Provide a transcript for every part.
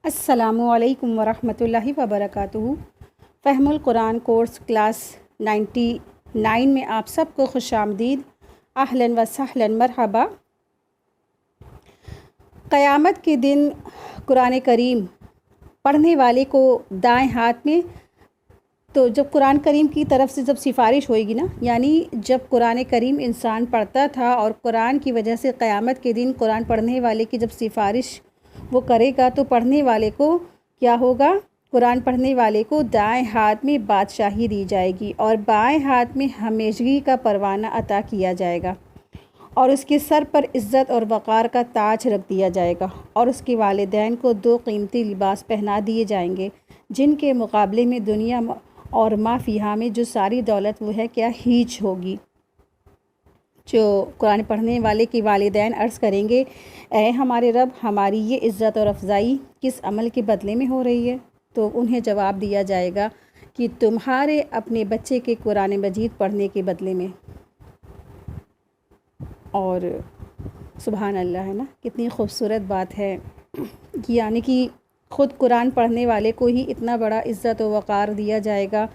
السلام علیکم ورحمۃ اللہ وبرکاتہ۔ فہم القرآن کورس کلاس 99 میں آپ سب کو خوش آمدید، اہلاً و سہلاً، مرحبا۔ قیامت کے دن قرآن کریم پڑھنے والے کو دائیں ہاتھ میں، تو جب قرآن کریم کی طرف سے جب سفارش ہوئے گی نا، یعنی جب قرآن کریم انسان پڑھتا تھا اور قرآن کی وجہ سے قیامت کے دن قرآن پڑھنے والے کی جب سفارش وہ کرے گا تو پڑھنے والے کو کیا ہوگا؟ قرآن پڑھنے والے کو دائیں ہاتھ میں بادشاہی دی جائے گی اور بائیں ہاتھ میں ہمیشگی کا پروانہ عطا کیا جائے گا، اور اس کے سر پر عزت اور وقار کا تاج رکھ دیا جائے گا، اور اس کے والدین کو 2 قیمتی لباس پہنا دیے جائیں گے جن کے مقابلے میں دنیا اور ما فیہا میں جو ساری دولت وہ ہے کیا ہیچ ہوگی۔ جو قرآن پڑھنے والے کے والدین عرض کریں گے، اے ہمارے رب، ہماری یہ عزت اور افضائی کس عمل کے بدلے میں ہو رہی ہے؟ تو انہیں جواب دیا جائے گا کہ تمہارے اپنے بچے کے قرآن مجید پڑھنے کے بدلے میں۔ اور سبحان اللہ، ہے نا، کتنی خوبصورت بات ہے، یعنی کہ خود قرآن پڑھنے والے کو ہی اتنا بڑا عزت و وقار دیا جائے گا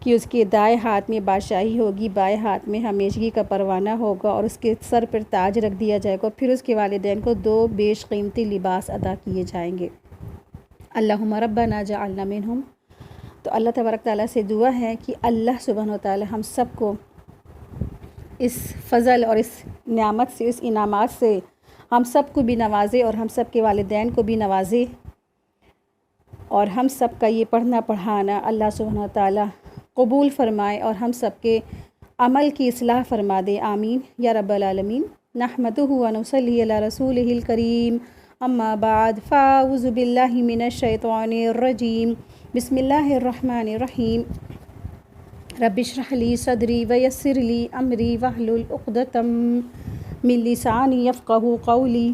کہ اس کے دائیں ہاتھ میں بادشاہی ہوگی، بائیں ہاتھ میں ہمیشگی کا پروانہ ہوگا، اور اس کے سر پر تاج رکھ دیا جائے گا، پھر اس کے والدین کو 2 بیش قیمتی لباس عطا کیے جائیں گے۔ اللہم ربنا جعلنا منہم۔ تو اللہ تبارک تعالیٰ سے دعا ہے کہ اللہ سبحانہ و تعالیٰ ہم سب کو اس فضل اور اس نعمت سے، اس انعامات سے ہم سب کو بھی نوازے اور ہم سب کے والدین کو بھی نوازے، اور ہم سب کا یہ پڑھنا پڑھانا اللہ سبحانہ و تعالیٰ قبول فرمائے اور ہم سب کے عمل کی اصلاح فرما دے، آمین یا رب العالمین۔ نحمدہ و نصلی علی رسولہ الکریم، اما بعد، فاعوذ باللہ من الشیطان الرجیم، بسم اللہ الرحمن الرحیم۔ رب اشرح لی صدری ویسر لی امری واحلل عقدۃ من لسانی یفقہوا قولی،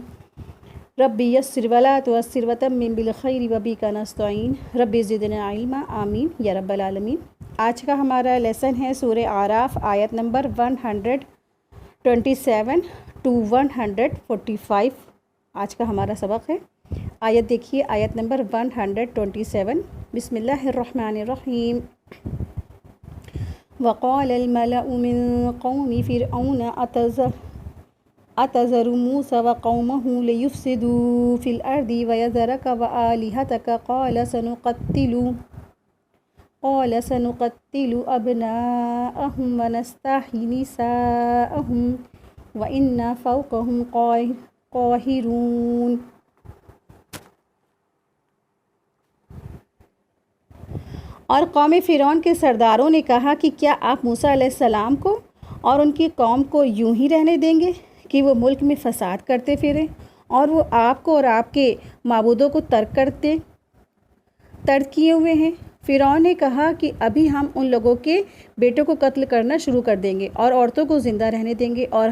رب یسر ولا تعسر وتمم بالخیر وبک نستعین، رب زدنا علما، آمین یا رب العالمین۔ آج کا ہمارا لیسن ہے سورہ اعراف، آیت نمبر 127 to 145۔ آج کا ہمارا سبق ہے۔ آیت دیکھیے، آیت نمبر 127، بسم اللہ الرحمن الرحیم۔ وقال الملأ من قوم فرعون أتذر موسى وقومه ليفسدوا في الأرض ويذرك وآلهتك قال سنقتل أبناءهم ونستحيي نساءهم وإنا فوقهم قاهرون۔ اور قوم فرعون کے سرداروں نے کہا کہ کیا آپ موسیٰ علیہ السلام کو اور ان کی قوم کو یوں ہی رہنے دیں گے کہ وہ ملک میں فساد کرتے پھریں اور وہ آپ کو اور آپ کے معبودوں کو ترک کیے ہوئے ہیں؟ فرعون نے کہا کہ ابھی ہم ان لوگوں کے بیٹوں کو قتل کرنا شروع کر دیں گے اور عورتوں کو زندہ رہنے دیں گے، اور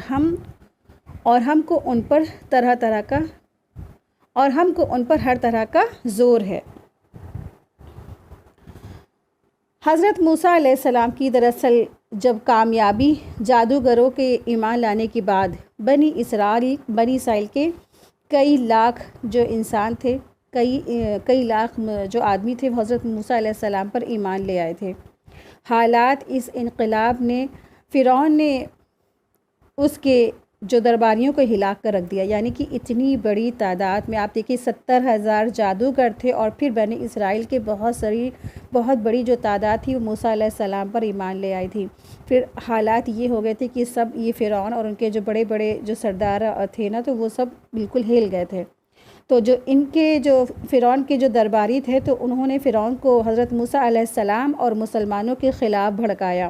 ہم کو ان پر ہر طرح کا زور ہے۔ حضرت موسیٰ علیہ السلام کی دراصل جب کامیابی جادوگروں کے ایمان لانے کے بعد بنی اسرائیل کے کئی لاکھ جو انسان تھے، کئی لاکھ جو آدمی تھے، وہ حضرت موسیٰ علیہ السلام پر ایمان لے آئے تھے۔ حالات اس انقلاب نے فرعون نے اس کے جو درباریوں کو ہلاک کر رکھ دیا، یعنی کہ اتنی بڑی تعداد میں، آپ دیکھیے 70,000 جادوگر تھے، اور پھر بنی اسرائیل کے بہت بڑی جو تعداد تھی وہ موسیٰ علیہ السلام پر ایمان لے آئی تھی۔ پھر حالات یہ ہو گئے تھے کہ سب یہ فرعون اور ان کے جو بڑے بڑے جو سردار تھے نا، تو وہ سب بالکل ہل گئے تھے۔ تو جو فرعون کے جو درباری تھے، تو انہوں نے فرعون کو حضرت موسیٰ علیہ السلام اور مسلمانوں کے خلاف بھڑکایا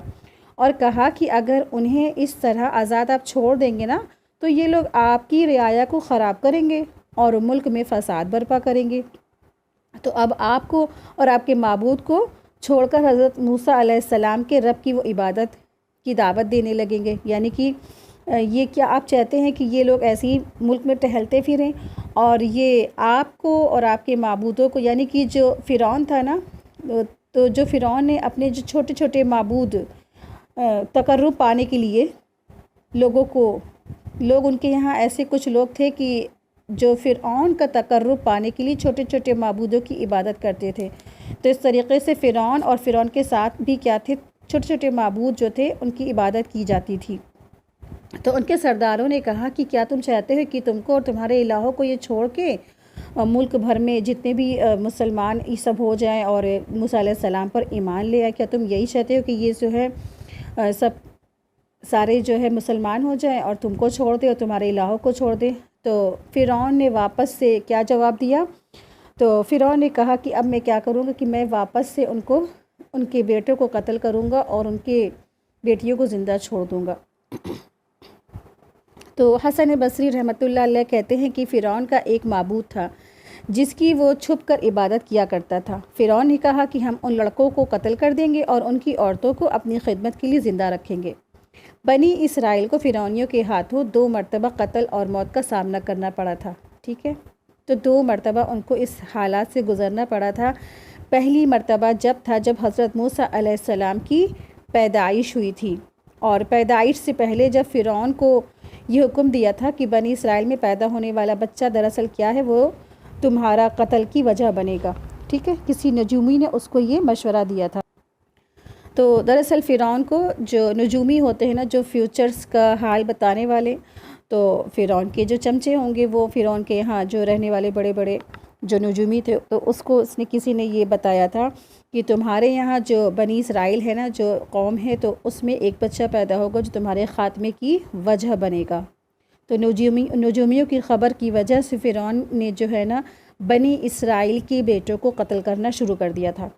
اور کہا کہ اگر انہیں اس طرح آزاد آپ چھوڑ دیں گے نا، تو یہ لوگ آپ کی رعایا کو خراب کریں گے اور ملک میں فساد برپا کریں گے۔ تو اب آپ کو اور آپ کے معبود کو چھوڑ کر حضرت موسیٰ علیہ السلام کے رب کی وہ عبادت کی دعوت دینے لگیں گے، یعنی کہ یہ کیا آپ چاہتے ہیں کہ یہ لوگ ایسے ہی ملک میں ٹہلتے پھریں اور یہ آپ کو اور آپ کے معبودوں کو، یعنی کہ جو فرعون تھا نا، تو جو فرعون نے اپنے جو چھوٹے چھوٹے معبود تقرب پانے کے لیے لوگ ان کے یہاں ایسے کچھ لوگ تھے کہ جو فرعون کا تقرب پانے کے لیے چھوٹے چھوٹے معبودوں کی عبادت کرتے تھے۔ تو اس طریقے سے فرعون اور فرعون کے ساتھ بھی کیا تھے، چھوٹے چھوٹے معبود جو تھے ان کی عبادت کی جاتی تھی۔ تو ان کے سرداروں نے کہا کہ کیا تم چاہتے ہو کہ تم کو اور تمہارے الہوں کو یہ چھوڑ کے ملک بھر میں جتنے بھی مسلمان یہ سب ہو جائیں اور موسیٰ علیہ السلام پر ایمان لے آئے؟ کیا تم یہی چاہتے ہو کہ یہ جو ہے سب سارے جو ہے مسلمان ہو جائیں اور تم کو چھوڑ دے اور تمہارے الہوں کو چھوڑ دے؟ تو فرعون نے واپس سے کیا جواب دیا؟ تو فرعون نے کہا کہ اب میں کیا کروں گا کہ میں واپس سے ان کے بیٹوں کو قتل کروں گا اور ان کے بیٹیوں کو زندہ چھوڑ دوں گا۔ تو حسن بصری رحمۃ اللہ علیہ کہتے ہیں کہ فرعون کا ایک معبود تھا جس کی وہ چھپ کر عبادت کیا کرتا تھا۔ فرعون نے کہا کہ ہم ان لڑکوں کو قتل کر دیں گے اور ان کی عورتوں کو اپنی خدمت کے لیے زندہ رکھیں گے۔ بنی اسرائیل کو فرعونیوں کے ہاتھوں 2 مرتبہ قتل اور موت کا سامنا کرنا پڑا تھا، ٹھیک ہے؟ تو 2 مرتبہ ان کو اس حالات سے گزرنا پڑا تھا۔ پہلی مرتبہ جب حضرت موسیٰ علیہ السلام کی پیدائش ہوئی تھی، اور پیدائش سے پہلے جب فرعون کو یہ حکم دیا تھا کہ بنی اسرائیل میں پیدا ہونے والا بچہ دراصل کیا ہے، وہ تمہارا قتل کی وجہ بنے گا، ٹھیک ہے؟ کسی نجومی نے اس کو یہ مشورہ دیا تھا۔ تو دراصل فرعون کو جو نجومی ہوتے ہیں نا، جو فیوچرز کا حال بتانے والے، تو فرعون کے جو چمچے ہوں گے وہ فرعون کے یہاں جو رہنے والے بڑے بڑے جو نجومی تھے، تو اس نے کسی نے یہ بتایا تھا کہ تمہارے یہاں جو بنی اسرائیل ہے نا، جو قوم ہے، تو اس میں ایک بچہ پیدا ہوگا جو تمہارے خاتمے کی وجہ بنے گا۔ تو نجومیوں کی خبر کی وجہ سے فرعون نے جو ہے نا بنی اسرائیل کے بیٹوں کو قتل کرنا شروع کر دیا تھا۔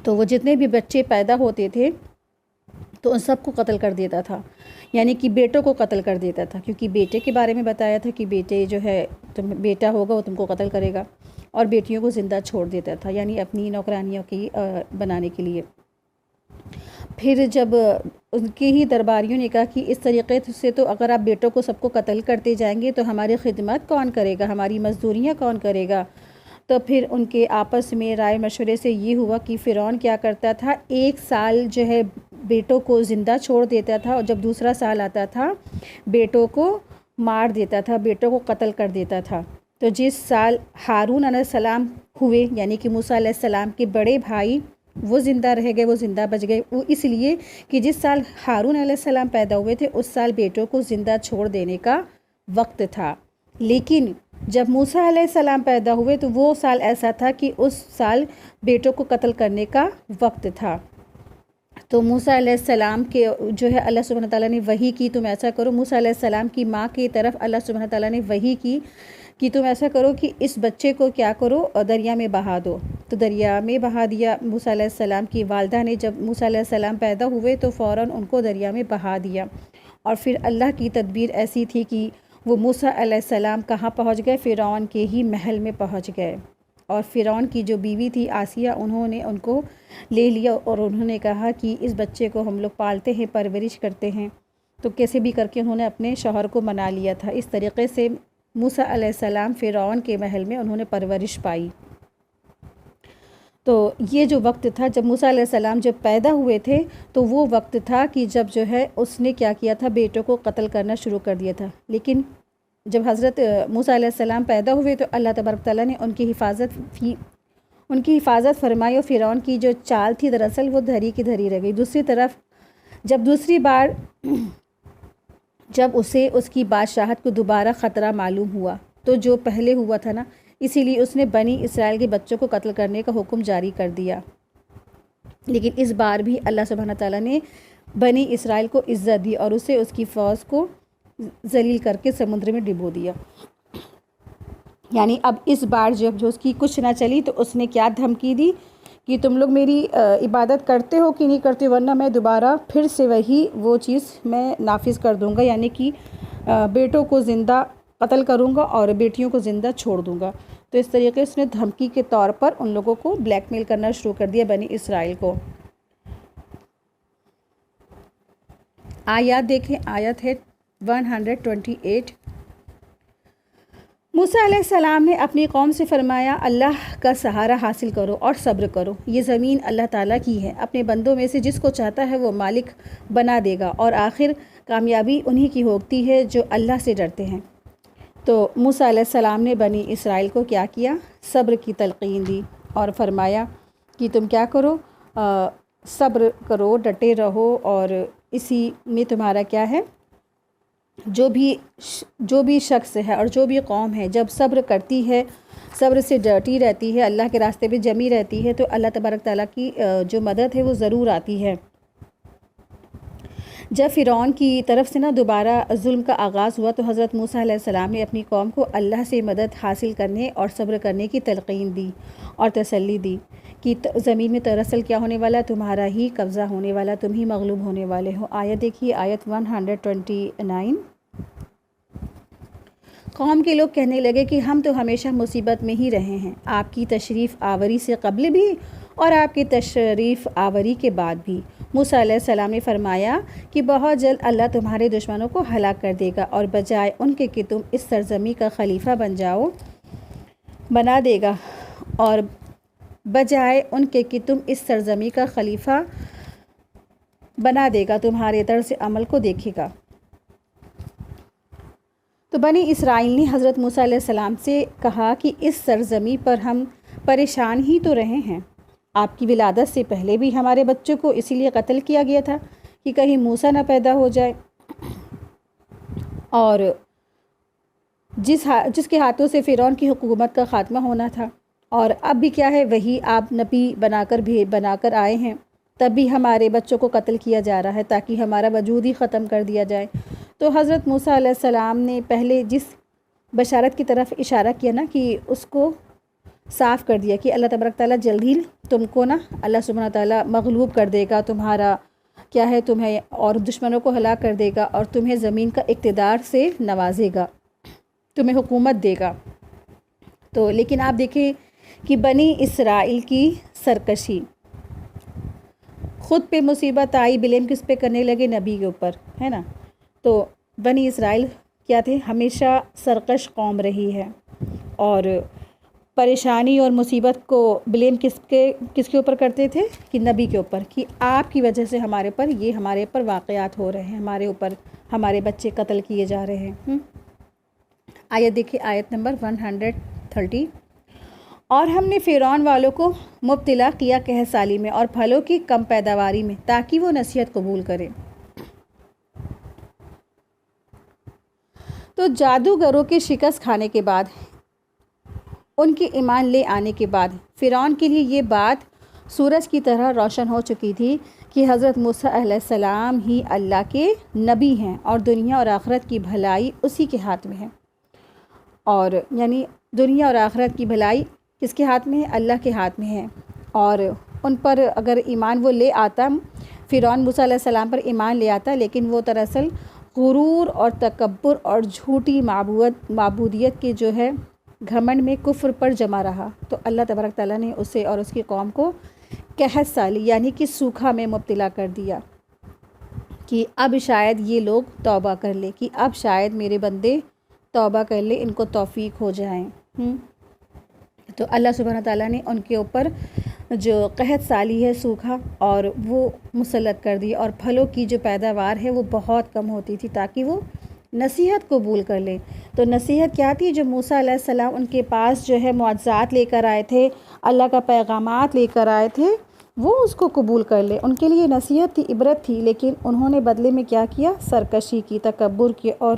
تو وہ جتنے بھی بچے پیدا ہوتے تھے تو ان سب کو قتل کر دیتا تھا، یعنی کہ بیٹوں کو قتل کر دیتا تھا، کیونکہ بیٹے کے بارے میں بتایا تھا کہ بیٹے جو ہے بیٹا ہوگا وہ تم کو قتل کرے گا، اور بیٹیوں کو زندہ چھوڑ دیتا تھا، یعنی اپنی نوکرانیوں کی بنانے کے لیے۔ پھر جب ان کے ہی درباریوں نے کہا کہ اس طریقے سے تو اگر آپ بیٹوں کو سب کو قتل کرتے جائیں گے تو ہماری خدمت کون کرے گا، ہماری مزدوریاں کون کرے گا؟ تو پھر ان کے آپس میں رائے مشورے سے یہ ہوا کہ فرعون کیا کرتا تھا، 1 سال جو ہے بیٹوں کو زندہ چھوڑ دیتا تھا، اور جب دوسرا سال آتا تھا بیٹوں کو مار دیتا تھا، بیٹوں کو قتل کر دیتا تھا۔ تو جس سال ہارون علیہ السلام ہوئے، یعنی کہ موسیٰ علیہ السلام کے بڑے بھائی، وہ زندہ رہ گئے، وہ زندہ بچ گئے، وہ اس لیے کہ جس سال ہارون علیہ السلام پیدا ہوئے تھے اس سال بیٹوں کو زندہ چھوڑ دینے کا وقت تھا۔ لیکن جب موسیٰ علیہ السلام پیدا ہوئے تو وہ سال ایسا تھا کہ اس سال بیٹوں کو قتل کرنے کا وقت تھا۔ تو موسیٰ علیہ السلام کے جو ہے اللہ سبحانہ تعالیٰ نے وحی کی، تم ایسا کرو۔ موسیٰ علیہ السلام کی ماں کی طرف اللہ سبحانہ تعالیٰ نے وحی کی کہ تم ایسا کرو کہ اس بچے کو کیا کرو، دریا میں بہا دو۔ تو دریا میں بہا دیا۔ موسیٰ علیہ السلام کی والدہ نے جب موسیٰ علیہ السلام پیدا ہوئے تو فوراً ان کو دریا میں بہا دیا، اور پھر اللہ کی تدبیر ایسی تھی کہ وہ موسیٰ علیہ السلام کہاں پہنچ گئے؟ فرعون کے ہی محل میں پہنچ گئے، اور فرعون کی جو بیوی تھی آسیہ، انہوں نے ان کو لے لیا اور انہوں نے کہا کہ اس بچے کو ہم لوگ پالتے ہیں، پرورش کرتے ہیں۔ تو کیسے بھی کر کے انہوں نے اپنے شوہر کو منا لیا تھا۔ اس طریقے سے موسیٰ علیہ السلام فرعون کے محل میں انہوں نے پرورش پائی۔ تو یہ جو وقت تھا جب موسیٰ علیہ السلام جب پیدا ہوئے تھے، تو وہ وقت تھا کہ جب جو ہے اس نے کیا کیا تھا، بیٹوں کو قتل کرنا شروع کر دیا تھا۔ لیکن جب حضرت موسیٰ علیہ السلام پیدا ہوئے تو اللہ تبارک تعالیٰ نے ان کی حفاظت فرمائی، اور فرعون کی جو چال تھی دراصل وہ دھری کی دھری رہ گئی۔ دوسری طرف جب دوسری بار جب اسے اس کی بادشاہت کو دوبارہ خطرہ معلوم ہوا، تو جو پہلے ہوا تھا نا، اسی لیے اس نے بنی اسرائیل کے بچوں کو قتل کرنے کا حکم جاری کر دیا۔ لیکن اس بار بھی اللہ سبحانہ تعالیٰ نے بنی اسرائیل کو عزت دی اور اسے اس کی فوج کو ذلیل کر کے سمندر میں ڈبو دیا۔ یعنی اب اس بار جب جو اس کی کچھ نہ چلی تو اس نے کیا دھمکی دی کہ تم لوگ میری عبادت کرتے ہو کہ نہیں کرتے، ورنہ میں دوبارہ پھر سے وہ چیز میں نافذ کر دوں گا، یعنی کہ بیٹوں کو زندہ قتل کروں گا اور بیٹیوں کو زندہ چھوڑ دوں گا۔ تو اس طریقے سے اس نے دھمکی کے طور پر ان لوگوں کو بلیک میل کرنا شروع کر دیا، بنی اسرائیل کو۔ آیات دیکھیں، آیت ہے 128۔ موسیٰ علیہ السلام نے اپنی قوم سے فرمایا، اللہ کا سہارا حاصل کرو اور صبر کرو، یہ زمین اللہ تعالیٰ کی ہے، اپنے بندوں میں سے جس کو چاہتا ہے وہ مالک بنا دے گا، اور آخر کامیابی انہی کی ہوتی ہے جو اللہ سے ڈرتے ہیں۔ تو موسیٰ علیہ السلام نے بنی اسرائیل کو کیا کیا؟ صبر کی تلقین دی اور فرمایا کہ تم کیا کرو، صبر کرو، ڈٹے رہو، اور اسی میں تمہارا کیا ہے، جو بھی شخص ہے اور جو بھی قوم ہے جب صبر کرتی ہے، صبر سے ڈٹی رہتی ہے، اللہ کے راستے پہ جمی رہتی ہے، تو اللہ تبارک تعالیٰ کی جو مدد ہے وہ ضرور آتی ہے۔ جب فرعون کی طرف سے دوبارہ ظلم کا آغاز ہوا تو حضرت موسیٰ علیہ السلام نے اپنی قوم کو اللہ سے مدد حاصل کرنے اور صبر کرنے کی تلقین دی اور تسلی دی کہ زمین میں دراصل کیا ہونے والا، تمہارا ہی قبضہ ہونے والا، تم ہی مغلوب ہونے والے ہو۔ آیت دیکھیے، آیت 129۔ قوم کے لوگ کہنے لگے کہ ہم تو ہمیشہ مصیبت میں ہی رہے ہیں، آپ کی تشریف آوری سے قبل بھی اور آپ کی تشریف آوری کے بعد بھی۔ موسیٰ علیہ السلام نے فرمایا کہ بہت جلد اللہ تمہارے دشمنوں کو ہلاک کر دے گا اور بجائے ان کے کہ تم اس سرزمین کا خلیفہ بنا دے گا، اور بجائے ان کے کہ تم اس سرزمین کا خلیفہ بنا دے گا، تمہارے طرز عمل کو دیکھے گا۔ تو بنی اسرائیل نے حضرت موسیٰ علیہ السلام سے کہا کہ اس سرزمین پر ہم پریشان ہی تو رہے ہیں، آپ کی ولادت سے پہلے بھی ہمارے بچوں کو اسی لیے قتل کیا گیا تھا کہ کہیں موسیٰ نہ پیدا ہو جائے، اور جس کے ہاتھوں سے فرعون کی حکومت کا خاتمہ ہونا تھا، اور اب بھی کیا ہے، وہی آپ نبی بنا کر آئے ہیں، تب بھی ہمارے بچوں کو قتل کیا جا رہا ہے تاکہ ہمارا وجود ہی ختم کر دیا جائے۔ تو حضرت موسیٰ علیہ السلام نے پہلے جس بشارت کی طرف اشارہ کیا کہ اس کو صاف کر دیا کہ اللہ تبارک تعالیٰ جلد ہی تم کو اللہ سبحانہ تعالیٰ مغلوب کر دے گا، تمہارا کیا ہے، تمہیں اور دشمنوں کو ہلاک کر دے گا اور تمہیں زمین کا اقتدار سے نوازے گا، تمہیں حکومت دے گا۔ تو لیکن آپ دیکھیں کہ بنی اسرائیل کی سرکشی، خود پہ مصیبت آئی، بلیم کس پہ کرنے لگے؟ نبی کے اوپر، ہے نا۔ تو بنی اسرائیل کیا تھے؟ ہمیشہ سرکش قوم رہی ہے، اور پریشانی اور مصیبت کو بلیم کس کے اوپر کرتے تھے؟ کہ نبی کے اوپر، کہ آپ کی وجہ سے ہمارے پر واقعات ہو رہے ہیں، ہمارے اوپر ہمارے بچے قتل کیے جا رہے ہیں۔ آیت دیکھیں، آیت نمبر 130۔ اور ہم نے فرعون والوں کو مبتلا کیا قحط سالی میں اور پھلوں کی کم پیداواری میں تاکہ وہ نصیحت قبول کریں۔ تو جادوگروں کے شکست کھانے کے بعد، ان کے ایمان لے آنے کے بعد، فرعون کے لیے یہ بات سورج کی طرح روشن ہو چکی تھی کہ حضرت موسیٰ علیہ السلام ہی اللہ کے نبی ہیں اور دنیا اور آخرت کی بھلائی اسی کے ہاتھ میں ہے، اور یعنی دنیا اور آخرت کی بھلائی کس کے ہاتھ میں ہے؟ اللہ کے ہاتھ میں ہے۔ اور ان پر اگر ایمان وہ لے آتا، فرعون موسیٰ علیہ السلام پر ایمان لے آتا، لیکن وہ دراصل غرور اور تکبر اور جھوٹی معبودیت کے جو ہے گھمنڈ میں کفر پر جمع رہا، تو اللہ تبارک تعالیٰ نے اسے اور اس کی قوم کو قحط سالی یعنی کہ سوکھا میں مبتلا کر دیا کہ اب شاید یہ لوگ توبہ کر لے، کہ اب شاید میرے بندے توبہ کر لے، ان کو توفیق ہو جائیں۔ تو اللہ سبحانہ تعالیٰ نے ان کے اوپر جو قحط سالی ہے، سوکھا، اور وہ مسلط کر دی، اور پھلوں کی جو پیداوار ہے وہ بہت کم ہوتی تھی تاکہ وہ نصیحت قبول کر لیں۔ تو نصیحت کیا تھی؟ جو موسیٰ علیہ السلام ان کے پاس جو ہے معجزات لے کر آئے تھے، اللہ کا پیغامات لے کر آئے تھے، وہ اس کو قبول کر لیں۔ ان کے لیے نصیحت تھی، عبرت تھی، لیکن انہوں نے بدلے میں کیا کیا؟ سرکشی کی، تکبر کی، اور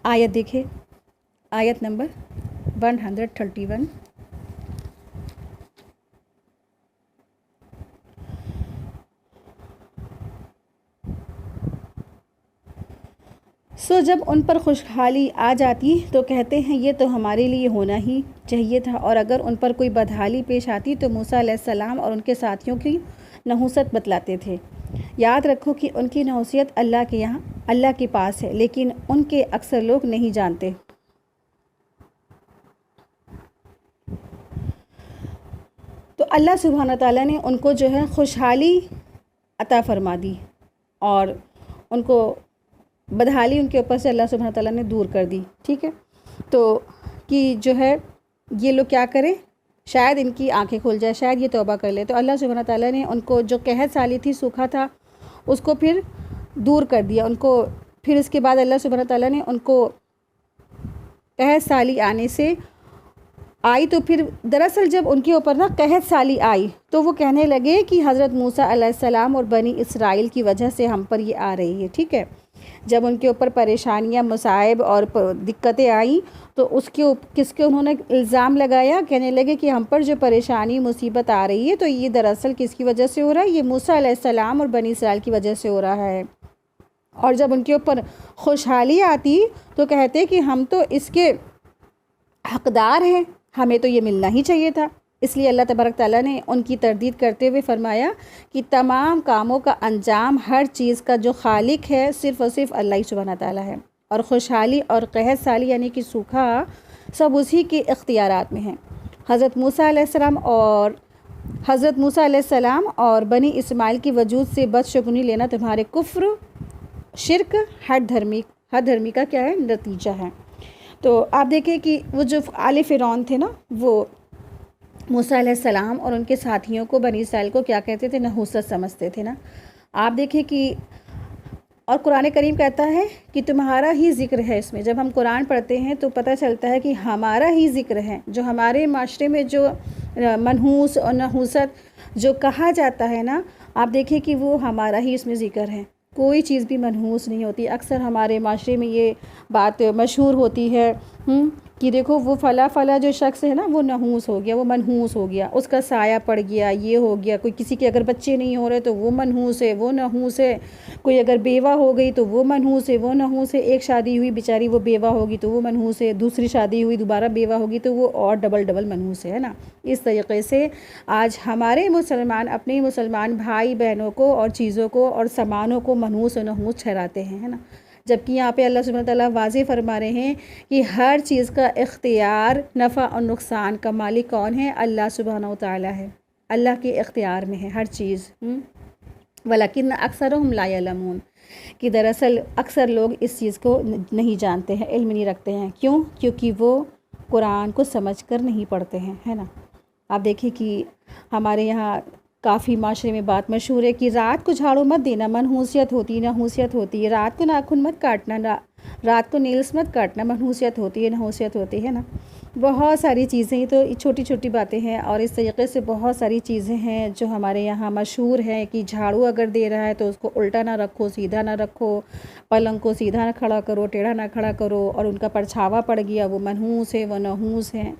آیت دیکھیں، آیت نمبر 131۔ سو جب ان پر خوشحالی آ جاتی تو کہتے ہیں یہ تو ہمارے لیے ہونا ہی چاہیے تھا، اور اگر ان پر کوئی بدحالی پیش آتی تو موسیٰ علیہ السلام اور ان کے ساتھیوں کی نحوست بتلاتے تھے۔ یاد رکھو کہ ان کی نحوست اللہ کے یہاں، اللہ کے پاس ہے، لیکن ان کے اکثر لوگ نہیں جانتے۔ تو اللہ سبحانہ تعالیٰ نے ان کو جو ہے خوشحالی عطا فرما دی، اور ان کو بدحالی ان کے اوپر سے اللہ سبحانہ تعالیٰ نے دور کر دی۔ ٹھیک ہے، تو کہ جو ہے یہ لوگ کیا کریں؟ شاید ان کی آنکھیں کھل جائے، شاید یہ توبہ کر لے۔ تو اللہ سبحانہ تعالیٰ نے ان کو جو قحط سالی تھی، سوکھا تھا، اس کو پھر دور کر دیا ان کو۔ پھر اس کے بعد اللہ سبحانہ تعالیٰ نے ان کو قحط سالی آنے سے آئی، تو پھر دراصل جب ان کے اوپر نا قحط سالی آئی تو وہ کہنے لگے کہ حضرت موسیٰ علیہ السلام اور بنی اسرائیل کی وجہ سے ہم پر یہ آ رہی ہے، ٹھیک ہے۔ جب ان کے اوپر پریشانیاں، مصائب اور دقتیں آئیں تو کس کے انہوں نے الزام لگایا، کہنے لگے کہ ہم پر جو پریشانی مصیبت آ رہی ہے تو یہ دراصل کس کی وجہ سے ہو رہا ہے، یہ موسیٰ علیہ السلام اور بنی اسرائیل کی وجہ سے ہو رہا ہے۔ اور جب ان کے اوپر خوشحالی آتی تو کہتے کہ ہم تو اس کے حقدار ہیں، ہمیں تو یہ ملنا ہی چاہیے تھا۔ اس لیے اللہ تبارک تعالیٰ نے ان کی تردید کرتے ہوئے فرمایا کہ تمام کاموں کا انجام، ہر چیز کا جو خالق ہے صرف اور صرف اللہ ہی سبحانہ تعالیٰ ہے، اور خوشحالی اور قحط سالی یعنی کہ سوکھا سب اسی کے اختیارات میں ہیں۔ حضرت موسیٰ علیہ السلام اور بنی اسماعیل کی وجود سے بدشگونی لینا تمہارے کفر، شرک، ہٹ دھرمی کا کیا ہے، نتیجہ ہے۔ تو آپ دیکھیں کہ وہ جو آل فرعون تھے نا، وہ موسیٰ علیہ السلام اور ان کے ساتھیوں کو، بنی اسرائیل کو کیا کہتے تھے، نحوست سمجھتے تھے نا۔ آپ دیکھیں کہ اور قرآن کریم کہتا ہے کہ تمہارا ہی ذکر ہے اس میں۔ جب ہم قرآن پڑھتے ہیں تو پتہ چلتا ہے کہ ہمارا ہی ذکر ہے۔ جو ہمارے معاشرے میں جو منحوس اور نحوست جو کہا جاتا ہے نا، آپ دیکھیں کہ وہ ہمارا ہی اس میں ذکر ہے۔ کوئی چیز بھی منحوس نہیں ہوتی۔ اکثر ہمارے معاشرے میں یہ بات مشہور ہوتی ہے کہ دیکھو وہ فلاں جو شخص ہے نا وہ نحوس ہو گیا، وہ منحوس ہو گیا، اس کا سایہ پڑ گیا، یہ ہو گیا۔ کوئی کسی کے اگر بچے نہیں ہو رہے تو وہ منحوس ہے، وہ نحوس ہے۔ کوئی اگر بیوہ ہو گئی تو وہ منحوس ہے، وہ نحوس ہے۔ ایک شادی ہوئی بیچاری وہ بیوہ ہوگی تو وہ منحوس ہے، دوسری شادی ہوئی دوبارہ بیوہ ہوگی تو وہ اور ڈبل منحوس ہے نا۔ اس طریقے سے آج ہمارے مسلمان اپنے مسلمان بھائی بہنوں کو اور چیزوں کو اور سامانوں کو منحوس و نحوس ٹھہراتے ہیں، ہے نا۔ جبکہ یہاں پہ اللہ سبحانہ تعالیٰ واضح فرما رہے ہیں کہ ہر چیز کا اختیار، نفع اور نقصان کا مالک کون ہے؟ اللہ سبحانہ تعالیٰ ہے۔ اللہ کے اختیار میں ہے ہر چیز۔ وَلَكِنَّ أَكْثَرَهُمْ لَا يَعْلَمُونَ کہ دراصل اکثر لوگ اس چیز کو نہیں جانتے ہیں، علم نہیں رکھتے ہیں۔ کیوں؟ کیونکہ وہ قرآن کو سمجھ کر نہیں پڑھتے ہیں، ہے نا۔ آپ دیکھیں کہ ہمارے یہاں کافی معاشرے میں بات مشہور ہے کہ رات کو جھاڑو مت دینا، منحوسیت ہوتی، نحوسیت ہوتی ہے۔ رات کو ناخن مت کاٹنا، رات کو نیلس مت کاٹنا، منحوسیت ہوتی ہے، نحوسیت ہوتی ہے نا۔ بہت ساری چیزیں، تو چھوٹی چھوٹی باتیں ہیں، اور اس طریقے سے بہت ساری چیزیں ہیں جو ہمارے یہاں مشہور ہیں کہ جھاڑو اگر دے رہا ہے تو اس کو الٹا نہ رکھو، سیدھا نہ رکھو، پلنگ کو سیدھا نہ کھڑا کرو، ٹیڑھا نہ کھڑا کرو، اور ان کا پرچھاوا پڑ گیا، وہ منحوس ہے، وہ نحوس ہیں۔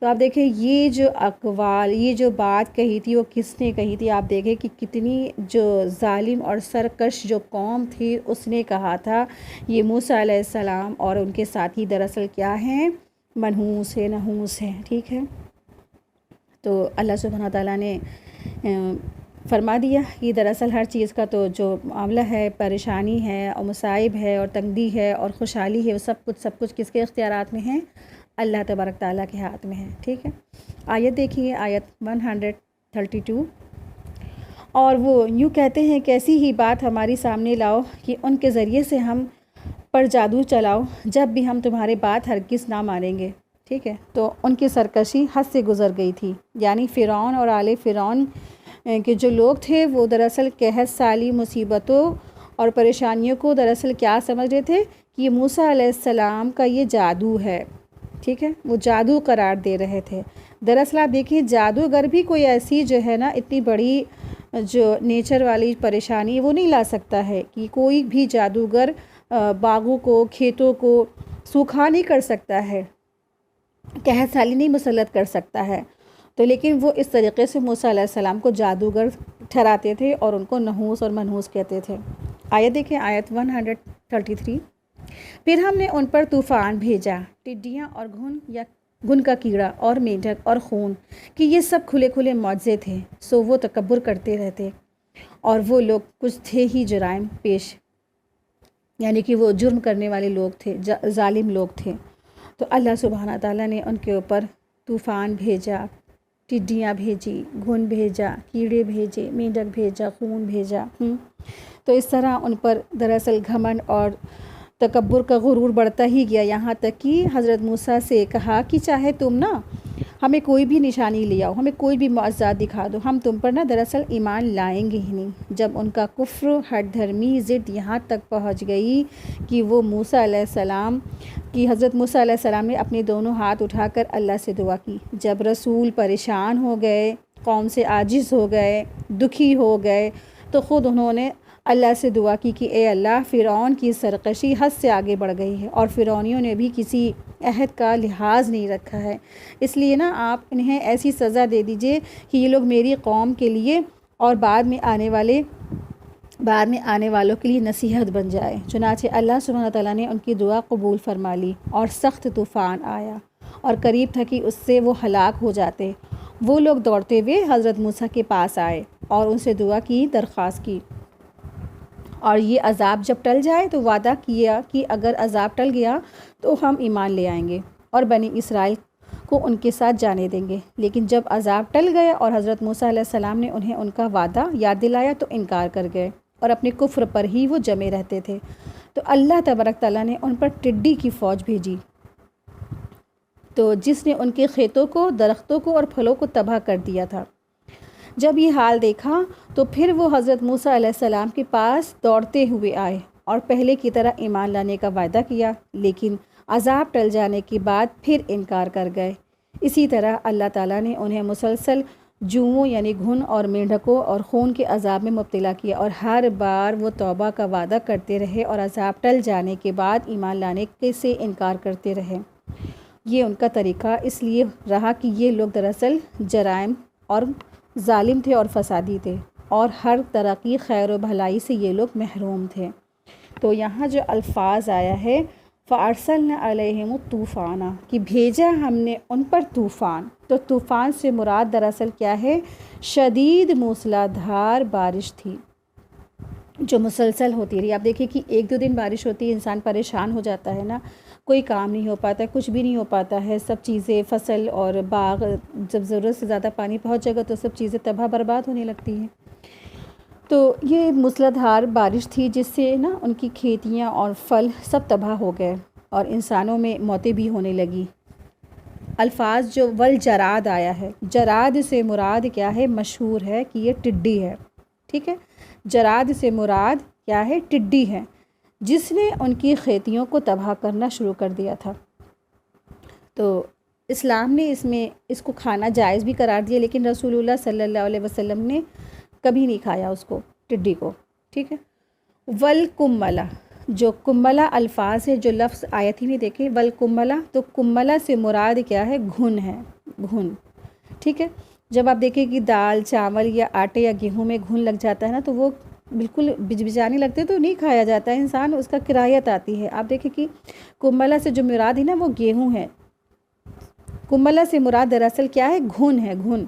تو آپ دیکھیں یہ جو اقوال، یہ جو بات کہی تھی وہ کس نے کہی تھی؟ آپ دیکھیں کہ کتنی جو ظالم اور سرکش جو قوم تھی اس نے کہا تھا یہ موسیٰ علیہ السلام اور ان کے ساتھی دراصل کیا ہیں؟ منحوس ہے، نحوس ہے، ٹھیک ہے۔ تو اللہ سبحانہ تعالیٰ نے فرما دیا کہ دراصل ہر چیز کا تو جو معاملہ ہے، پریشانی ہے اور مصائب ہے اور تنگی ہے اور خوشحالی ہے، وہ سب کچھ کس کے اختیارات میں ہیں؟ اللہ تبارک تعالیٰ کے ہاتھ میں ہے، ٹھیک ہے۔ آیت دیکھیے، آیت 132۔ اور وہ یوں کہتے ہیں کیسی ہی بات ہماری سامنے لاؤ کہ ان کے ذریعے سے ہم پر جادو چلاؤ، جب بھی ہم تمہارے بات ہرگز نہ مانیں گے، ٹھیک ہے۔ تو ان کی سرکشی حد سے گزر گئی تھی، یعنی فرعون اور آل فرعون کے جو لوگ تھے وہ دراصل قحط سالی، مصیبتوں اور پریشانیوں کو دراصل کیا سمجھ رہے تھے کہ یہ موسیٰ علیہ السلام کا یہ جادو ہے، ٹھیک ہے۔ وہ جادو قرار دے رہے تھے۔ دراصل آپ دیکھیے جادوگر بھی کوئی ایسی جو ہے نا اتنی بڑی جو نیچر والی پریشانی وہ نہیں لا سکتا ہے کہ کوئی بھی جادوگر باغوں کو، کھیتوں کو سوکھا نہیں کر سکتا ہے، قحط سالی نہیں مسلط کر سکتا ہے۔ تو لیکن وہ اس طریقے سے موسیٰ علیہ السلام کو جادوگر ٹھہراتے تھے اور ان کو نحوس اور منحوس کہتے تھے۔ آیت دیکھیں، آیت 133۔ پھر ہم نے ان پر طوفان بھیجا، ٹڈیاں اور گھن کا کیڑا اور مینڈک اور خون، کہ یہ سب کھلے کھلے معجزے تھے، سو وہ تکبر کرتے رہتے، اور وہ لوگ کچھ تھے ہی جرائم پیش، یعنی کہ وہ جرم کرنے والے لوگ تھے، ظالم لوگ تھے۔ تو اللہ سبحانہ تعالیٰ نے ان کے اوپر طوفان بھیجا، ٹڈیاں بھیجی، گھن بھیجا، کیڑے بھیجے، مینڈک بھیجا، خون بھیجا۔ تو اس طرح ان پر دراصل گھمنڈ اور تکبر کا غرور بڑھتا ہی گیا، یہاں تک کہ حضرت موسیٰ سے کہا کہ چاہے تم نا ہمیں کوئی بھی نشانی لے آؤ، ہمیں کوئی بھی معجزات دکھا دو، ہم تم پر دراصل ایمان لائیں گے ہی نہیں۔ جب ان کا کفر ہٹ دھرمی ضد یہاں تک پہنچ گئی کہ وہ موسیٰ علیہ السلام کی حضرت موسیٰ علیہ السلام نے اپنے دونوں ہاتھ اٹھا کر اللہ سے دعا کی۔ جب رسول پریشان ہو گئے، قوم سے عاجز ہو گئے، دکھی ہو گئے، تو خود انہوں نے اللہ سے دعا کی کہ اے اللہ، فرعون کی سرکشی حد سے آگے بڑھ گئی ہے اور فرعونیوں نے بھی کسی عہد کا لحاظ نہیں رکھا ہے، اس لیے آپ انہیں ایسی سزا دے دیجئے کہ یہ لوگ میری قوم کے لیے اور بعد میں آنے والوں کے لیے نصیحت بن جائے۔ چنانچہ اللہ سبحانہ تعالیٰ نے ان کی دعا قبول فرما لی اور سخت طوفان آیا اور قریب تھا کہ اس سے وہ ہلاک ہو جاتے۔ وہ لوگ دوڑتے ہوئے حضرت موسیٰ کے پاس آئے اور ان سے دعا کی، درخواست کی، اور یہ عذاب جب ٹل جائے تو وعدہ کیا کہ اگر عذاب ٹل گیا تو ہم ایمان لے آئیں گے اور بنی اسرائیل کو ان کے ساتھ جانے دیں گے۔ لیکن جب عذاب ٹل گیا اور حضرت موسیٰ علیہ السلام نے انہیں ان کا وعدہ یاد دلایا تو انکار کر گئے اور اپنے کفر پر ہی وہ جمے رہتے تھے۔ تو اللہ تبارک تعالیٰ نے ان پر ٹڈی کی فوج بھیجی، تو جس نے ان کے کھیتوں کو، درختوں کو اور پھلوں کو تباہ کر دیا تھا۔ جب یہ حال دیکھا تو پھر وہ حضرت موسیٰ علیہ السلام کے پاس دوڑتے ہوئے آئے اور پہلے کی طرح ایمان لانے کا وعدہ کیا، لیکن عذاب ٹل جانے کے بعد پھر انکار کر گئے۔ اسی طرح اللہ تعالیٰ نے انہیں مسلسل جوؤں یعنی گھن اور مینڈھکوں اور خون کے عذاب میں مبتلا کیا، اور ہر بار وہ توبہ کا وعدہ کرتے رہے اور عذاب ٹل جانے کے بعد ایمان لانے سے انکار کرتے رہے۔ یہ ان کا طریقہ اس لیے رہا کہ یہ لوگ دراصل جرائم اور ظالم تھے اور فسادی تھے، اور ہر طرح کی خیر و بھلائی سے یہ لوگ محروم تھے۔ تو یہاں جو الفاظ آیا ہے فَأَرْسَلْنَا عَلَيْهِمُ الطُّوفَانَ کہ بھیجا ہم نے ان پر طوفان، تو طوفان سے مراد دراصل کیا ہے؟ شدید موسلادھار بارش تھی جو مسلسل ہوتی رہی۔ آپ دیکھیں کہ ایک دو دن بارش ہوتی ہے، انسان پریشان ہو جاتا ہے نا، کوئی کام نہیں ہو پاتا ہے، کچھ بھی نہیں ہو پاتا ہے، سب چیزیں فصل اور باغ جب ضرورت سے زیادہ پانی پہنچ جائے گا تو سب چیزیں تباہ برباد ہونے لگتی ہیں۔ تو یہ موسلادھار بارش تھی جس سے ان کی کھیتیاں اور پھل سب تباہ ہو گئے اور انسانوں میں موتیں بھی ہونے لگی۔ الفاظ جو والجراد آیا ہے، جراد سے مراد کیا ہے؟ مشہور ہے کہ یہ ٹڈی ہے، ٹھیک ہے۔ جراد سے مراد کیا ہے؟ ٹڈی ہے، جس نے ان کی کھیتیوں کو تباہ کرنا شروع کر دیا تھا۔ تو اسلام نے اس کو کھانا جائز بھی قرار دیا، لیکن رسول اللہ صلی اللہ علیہ وسلم نے کبھی نہیں کھایا اس کو، ٹڈی کو، ٹھیک ہے۔ والکملہ، جو کملہ الفاظ ہے، جو لفظ آیت ہی میں دیکھیں والکملہ، تو کملہ سے مراد کیا ہے؟ گھن ہے، گھن، ٹھیک ہے۔ جب آپ دیکھیں کہ دال، چاول یا آٹے یا گیہوں میں گھن لگ جاتا ہے نا تو وہ بالکل بجبجانے لگتے تو نہیں کھایا جاتا ہے، انسان اس کا کراہیت آتی ہے۔ آپ دیکھیں کہ کملہ سے جو مراد ہے نا وہ گیہوں ہے۔ کملہ سے مراد دراصل کیا ہے؟ گھن ہے، گھن،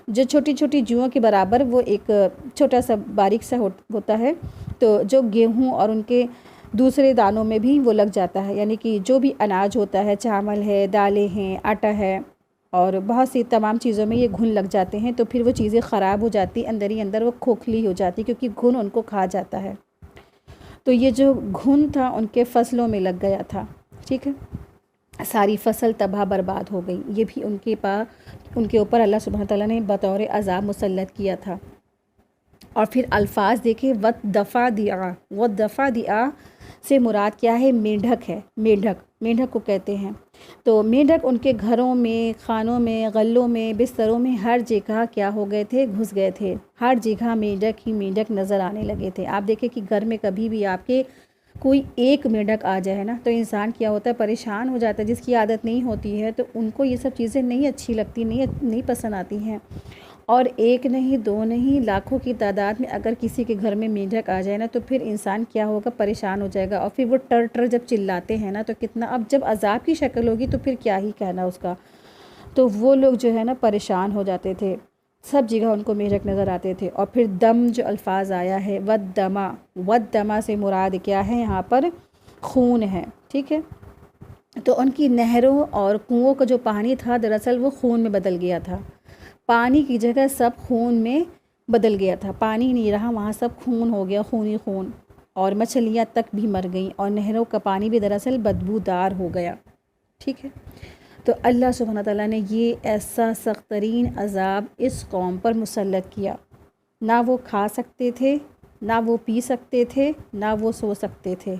جو چھوٹی چھوٹی جوؤں کے برابر وہ ایک چھوٹا سا باریک سا ہوتا ہے، تو جو گیہوں اور ان کے دوسرے دانوں میں بھی وہ لگ جاتا ہے، یعنی کہ جو بھی اناج ہوتا ہے، چاول ہے، دالیں ہیں، آٹا ہے اور بہت سی تمام چیزوں میں یہ گھن لگ جاتے ہیں، تو پھر وہ چیزیں خراب ہو جاتی، اندر ہی اندر وہ کھوکھلی ہو جاتی کیونکہ گھن ان کو کھا جاتا ہے۔ تو یہ جو گھن تھا ان کے فصلوں میں لگ گیا تھا، ٹھیک ہے، ساری فصل تباہ برباد ہو گئی۔ یہ بھی ان کے اوپر اللہ سبحانہ تعالیٰ نے بطور عذاب مسلط کیا تھا۔ اور پھر الفاظ دیکھیں وَالضَّفَادِعَ سے مراد کیا ہے؟ مینڈھک ہے، مینڈھک کو کہتے ہیں۔ تو مینڈھک ان کے گھروں میں، خانوں میں، غلوں میں، بستروں میں ہر جگہ کیا ہو گئے تھے؟ گھس گئے تھے، ہر جگہ مینڈھک ہی مینڈھک نظر آنے لگے تھے۔ آپ دیکھیں کہ گھر میں کبھی بھی آپ کے کوئی ایک مینڈھک آ جائے نا تو انسان کیا ہوتا ہے؟ پریشان ہو جاتا ہے، جس کی عادت نہیں ہوتی ہے تو ان کو یہ سب چیزیں نہیں اچھی لگتی، نہیں پسند آتی ہیں۔ اور ایک نہیں، دو نہیں، لاکھوں کی تعداد میں اگر کسی کے گھر میں مینڈھک آ جائے نا تو پھر انسان کیا ہوگا؟ پریشان ہو جائے گا، اور پھر وہ ٹر جب چلاتے ہیں نا تو کتنا، اب جب عذاب کی شکل ہوگی تو پھر کیا ہی کہنا اس کا۔ تو وہ لوگ جو ہے نا پریشان ہو جاتے تھے، سب جگہ ان کو مینڈھک نظر آتے تھے۔ اور پھر دم جو الفاظ آیا ہے ودما سے مراد کیا ہے؟ یہاں پر خون ہے، ٹھیک ہے۔ تو ان کی نہروں اور کنوؤں کا جو پانی تھا دراصل وہ خون میں بدل گیا تھا، پانی کی جگہ سب خون میں بدل گیا تھا، پانی نہیں رہا وہاں، سب خون ہو گیا، خونی خون، اور مچھلیاں تک بھی مر گئیں، اور نہروں کا پانی بھی دراصل بدبودار ہو گیا، ٹھیک ہے۔ تو اللہ سبحانہ تعالیٰ نے یہ ایسا سخت ترین عذاب اس قوم پر مسلط کیا، نہ وہ کھا سکتے تھے، نہ وہ پی سکتے تھے، نہ وہ سو سکتے تھے۔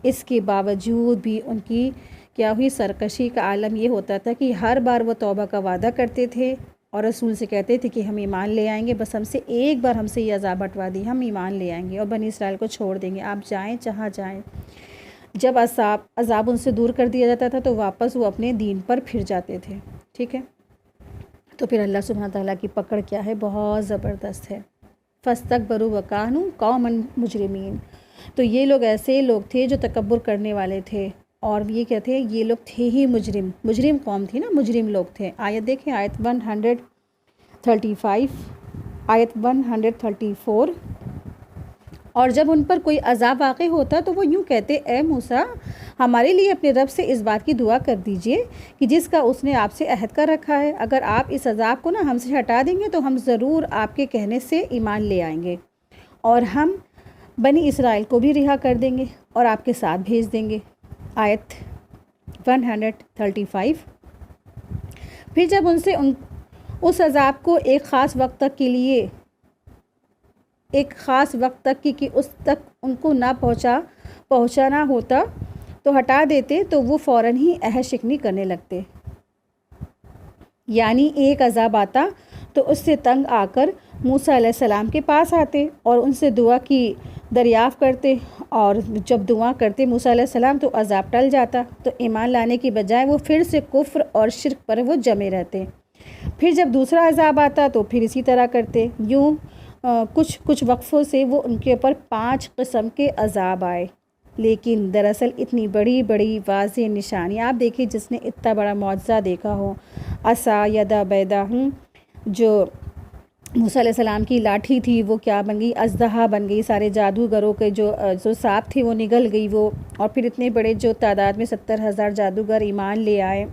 اس کے باوجود بھی ان کی کیا ہوئی سرکشی کا عالم یہ ہوتا تھا کہ ہر بار وہ توبہ کا وعدہ کرتے تھے اور رسول سے کہتے تھے کہ ہم ایمان لے آئیں گے، بس ہم سے ایک بار ہم سے یہ عذاب ہٹوا دی، ہم ایمان لے آئیں گے اور بنی اسرائیل کو چھوڑ دیں گے، آپ جائیں جہاں جائیں۔ جب عذاب ان سے دور کر دیا جاتا تھا تو واپس وہ اپنے دین پر پھر جاتے تھے، ٹھیک ہے۔ تو پھر اللہ سبحانہ تعالیٰ کی پکڑ کیا ہے، بہت زبردست ہے۔ فاستکبروا وکانوا قوما مجرمین۔ تو یہ لوگ ایسے لوگ تھے جو تکبر کرنے والے تھے، اور یہ کیا تھے، یہ لوگ تھے ہی مجرم قوم تھی نا، مجرم لوگ تھے۔ آیت دیکھیں، آیت 135، آیت 134۔ اور جب ان پر کوئی عذاب واقع ہوتا تو وہ یوں کہتے، اے موسیٰ ہمارے لیے اپنے رب سے اس بات کی دعا کر دیجئے کہ جس کا اس نے آپ سے عہد کر رکھا ہے، اگر آپ اس عذاب کو ہم سے ہٹا دیں گے تو ہم ضرور آپ کے کہنے سے ایمان لے آئیں گے، اور ہم بنی اسرائیل کو بھی رہا کر دیں گے اور آپ کے ساتھ بھیج دیں گے۔ آیت 135۔ پھر جب ان سے اس عذاب کو ایک خاص وقت تک کہ اس تک ان کو نہ پہنچانا ہوتا تو ہٹا دیتے تو وہ فوراً ہی عہد شکنی کرنے لگتے، یعنی ایک عذاب آتا تو اس سے تنگ آ کر موسیٰ علیہ السلام کے پاس آتے اور ان سے دعا کی دریافت کرتے، اور جب دعا کرتے موسیٰ علیہ السلام تو عذاب ٹل جاتا، تو ایمان لانے کی بجائے وہ پھر سے کفر اور شرک پر وہ جمے رہتے۔ پھر جب دوسرا عذاب آتا تو پھر اسی طرح کرتے، یوں کچھ وقفوں سے وہ ان کے اوپر 5 قسم کے عذاب آئے۔ لیکن دراصل اتنی بڑی بڑی واضح نشانی، آپ دیکھیں جس نے اتنا بڑا معجزہ دیکھا ہو، عصا یدا بیدا، جو موسیٰ علیہ السلام کی لاٹھی تھی وہ کیا بن گئی، اژدہا بن گئی، سارے جادوگروں کے جو سانپ تھے وہ نگل گئی وہ، اور پھر اتنے بڑے جو تعداد میں 70,000 جادوگر ایمان لے آئے،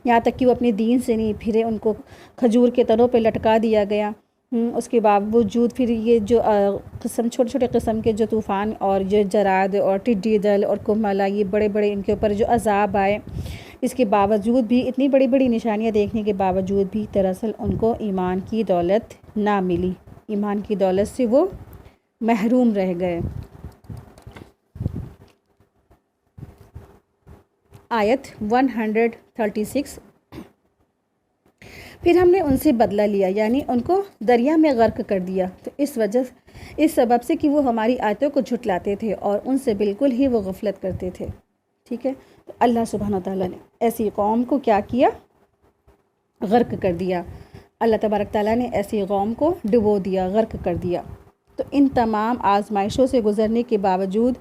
یہاں تک کہ وہ اپنے دین سے نہیں پھرے، ان کو کھجور کے تنوں پہ لٹکا دیا گیا۔ اس کے باوجود پھر یہ جو چھوٹے چھوٹے قسم کے جو طوفان اور یہ جراد اور ٹڈی دل اور کملا، یہ بڑے بڑے ان کے اوپر جو عذاب آئے، اس کے باوجود بھی اتنی بڑی بڑی نشانیاں دیکھنے کے باوجود بھی دراصل ان کو ایمان کی دولت نہ ملی، ایمان کی دولت سے وہ محروم رہ گئے۔ آیت 136۔ پھر ہم نے ان سے بدلہ لیا، یعنی ان کو دریا میں غرق کر دیا، تو اس سبب سے کہ وہ ہماری آیتوں کو جھٹلاتے تھے اور ان سے بالکل ہی وہ غفلت کرتے تھے، ٹھیک ہے۔ تو اللہ سبحانہ تعالیٰ نے ایسی قوم کو کیا کیا، غرق کر دیا۔ اللہ تبارک تعالیٰ نے ایسی قوم کو ڈبو دیا، غرق کر دیا۔ تو ان تمام آزمائشوں سے گزرنے کے باوجود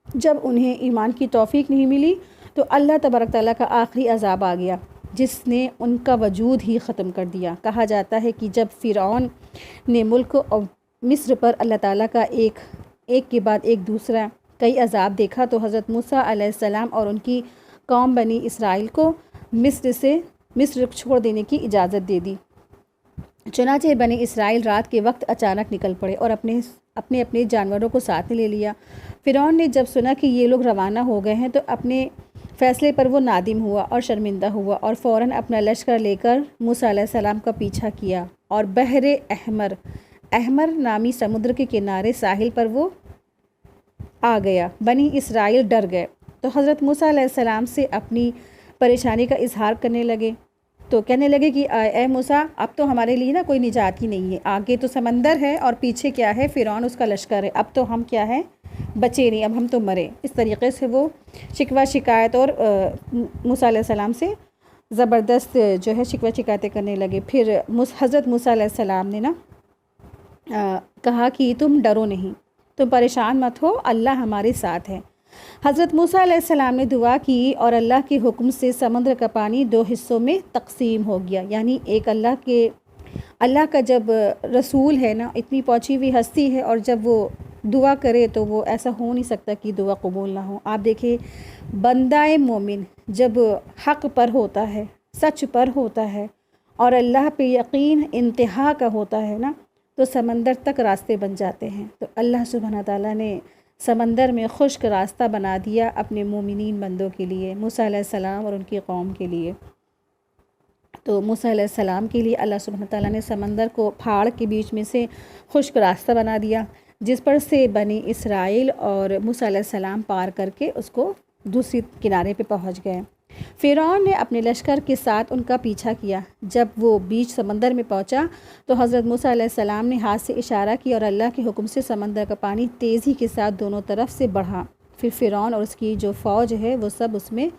جب انہیں ایمان کی توفیق نہیں ملی تو اللہ تبارک تعالیٰ کا آخری عذاب آ گیا جس نے ان کا وجود ہی ختم کر دیا۔ کہا جاتا ہے کہ جب فرعون نے ملک اور مصر پر اللہ تعالیٰ کا ایک کے بعد ایک دوسرا کئی عذاب دیکھا تو حضرت موسیٰ علیہ السلام اور ان کی قوم بنی اسرائیل کو مصر چھوڑ دینے کی اجازت دے دی۔ چنانچہ بنی اسرائیل رات کے وقت اچانک نکل پڑے اور اپنے جانوروں کو ساتھ لے لیا۔ فرعون نے جب سنا کہ یہ لوگ روانہ ہو گئے ہیں تو اپنے فیصلے پر وہ نادم ہوا اور شرمندہ ہوا، اور فوراً اپنا لشکر لے کر موسیٰ علیہ السلام کا پیچھا کیا اور بحر احمر نامی سمندر کے کنارے ساحل پر وہ آ گیا۔ بنی اسرائیل ڈر گئے تو حضرت موسیٰ علیہ السلام سے اپنی پریشانی کا اظہار کرنے لگے، تو کہنے لگے کہ اے موسیٰ اب تو ہمارے لیے نا کوئی نجات ہی نہیں ہے، آگے تو سمندر ہے اور پیچھے کیا ہے، فرعون اس کا لشکر ہے، اب تو ہم کیا ہے، بچے نہیں، اب ہم تو مرے۔ اس طریقے سے وہ شکوہ شکایت اور موسیٰ علیہ السلام سے زبردست جو ہے شکوہ شکایتیں کرنے لگے۔ پھر حضرت موسیٰ علیہ السلام نے کہا کہ تم ڈرو نہیں، تم پریشان مت ہو، اللہ ہمارے ساتھ ہے۔ حضرت موسیٰ علیہ السلام نے دعا کی اور اللہ کے حکم سے سمندر کا پانی 2 حصوں میں تقسیم ہو گیا، یعنی ایک اللہ کا جب رسول ہے نا، اتنی پہنچی ہوئی ہستی ہے، اور جب وہ دعا کرے تو وہ ایسا ہو نہیں سکتا کہ دعا قبول نہ ہو۔ آپ دیکھیں بندہ مومن جب حق پر ہوتا ہے، سچ پر ہوتا ہے اور اللہ پہ یقین انتہا کا ہوتا ہے نا، تو سمندر تک راستے بن جاتے ہیں۔ تو اللہ سبحانہ تعالیٰ نے سمندر میں خشک راستہ بنا دیا اپنے مومنین بندوں کے لیے، موسیٰ علیہ السلام اور ان کی قوم کے لیے۔ تو موسیٰ علیہ السلام کے لیے اللہ سبحانہ تعالیٰ نے سمندر کو پھاڑ کے بیچ میں سے خشک راستہ بنا دیا، جس پر سے بنی اسرائیل اور موسیٰ علیہ السلام پار کر کے اس کو دوسری کنارے پہ پہنچ گئے۔ فرعون نے اپنے لشکر کے ساتھ ان کا پیچھا کیا۔ جب وہ بیچ سمندر میں پہنچا تو حضرت موسیٰ علیہ السلام نے ہاتھ سے اشارہ کیا اور اللہ کے حکم سے سمندر کا پانی تیزی کے ساتھ دونوں طرف سے بڑھا۔ پھر فرعون اور اس کی جو فوج ہے وہ سب اس میں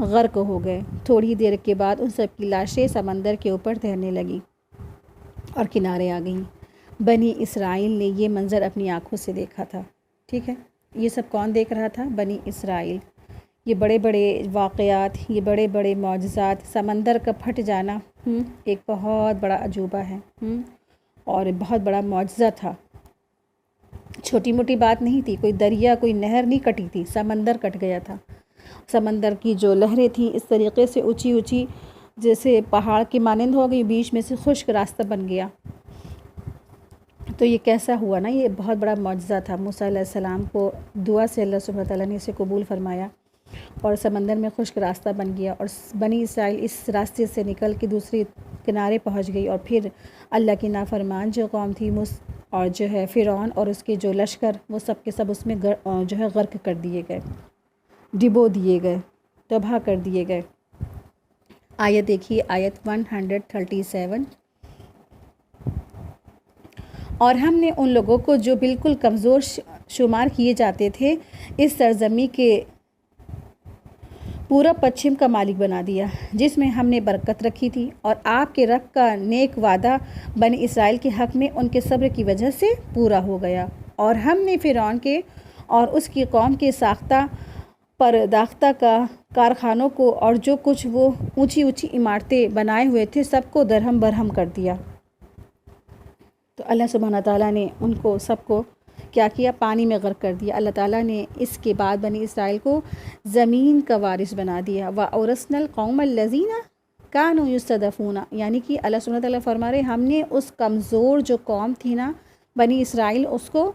غرق ہو گئے۔ تھوڑی دیر کے بعد ان سب کی لاشیں سمندر کے اوپر تیرنے لگیں اور کنارے آ گئیں۔ بنی اسرائیل نے یہ منظر اپنی آنکھوں سے دیکھا تھا۔ ٹھیک ہے، یہ سب کون دیکھ رہا تھا؟ بنی اسرائیل۔ یہ بڑے بڑے واقعات، یہ بڑے بڑے معجزات، سمندر کا پھٹ جانا ایک بہت بڑا عجوبہ ہے اور بہت بڑا معجزہ تھا۔ چھوٹی موٹی بات نہیں تھی، کوئی دریا کوئی نہر نہیں کٹی تھی، سمندر کٹ گیا تھا۔ سمندر کی جو لہریں تھیں اس طریقے سے اونچی اونچی جیسے پہاڑ کی مانند ہو گئی، بیچ میں سے خشک راستہ بن گیا۔ تو یہ کیسا ہوا نا، یہ بہت بڑا معجزہ تھا۔ موسیٰ علیہ السلام کو دعا سے اللہ سبحانہ تعالیٰ نے اسے قبول فرمایا اور سمندر میں خشک راستہ بن گیا اور بنی اسرائیل اس راستے سے نکل کے دوسری کنارے پہنچ گئی، اور پھر اللہ کی نافرمان جو قوم تھی اور جو ہے فرعون اور اس کے جو لشکر، وہ سب کے سب اس میں جو ہے غرق کر دیے گئے، ڈبو دیے گئے، تباہ کر دیے گئے۔ آیت دیکھیے، آیت 137۔ اور ہم نے ان لوگوں کو جو بالکل کمزور شمار کیے جاتے تھے اس سرزمین کے پورب پچھم کا مالک بنا دیا، جس میں ہم نے برکت رکھی تھی، اور آپ کے رب کا نیک وعدہ بنی اسرائیل کے حق میں ان کے صبر کی وجہ سے پورا ہو گیا۔ اور ہم نے فرعون کے اور اس کی قوم کے ساختہ پرداختہ کارخانوں کو اور جو کچھ وہ اونچی اونچی عمارتیں بنائے ہوئے تھے سب کو درہم برہم کر دیا۔ تو اللہ سبحانہ تعالیٰ نے ان کو سب کو کیا کیا؟ پانی میں غرق کر دیا۔ اللہ تعالیٰ نے اس کے بعد بنی اسرائیل کو زمین کا وارث بنا دیا۔ وَأَوْرَثْنَا الْقَوْمَ الَّذِينَ كَانُوا يُسْتَضْعَفُونَ، یعنی کہ اللہ سبحانہ تعالیٰ فرما رہے ہم نے اس کمزور جو قوم تھی نا بنی اسرائیل، اس کو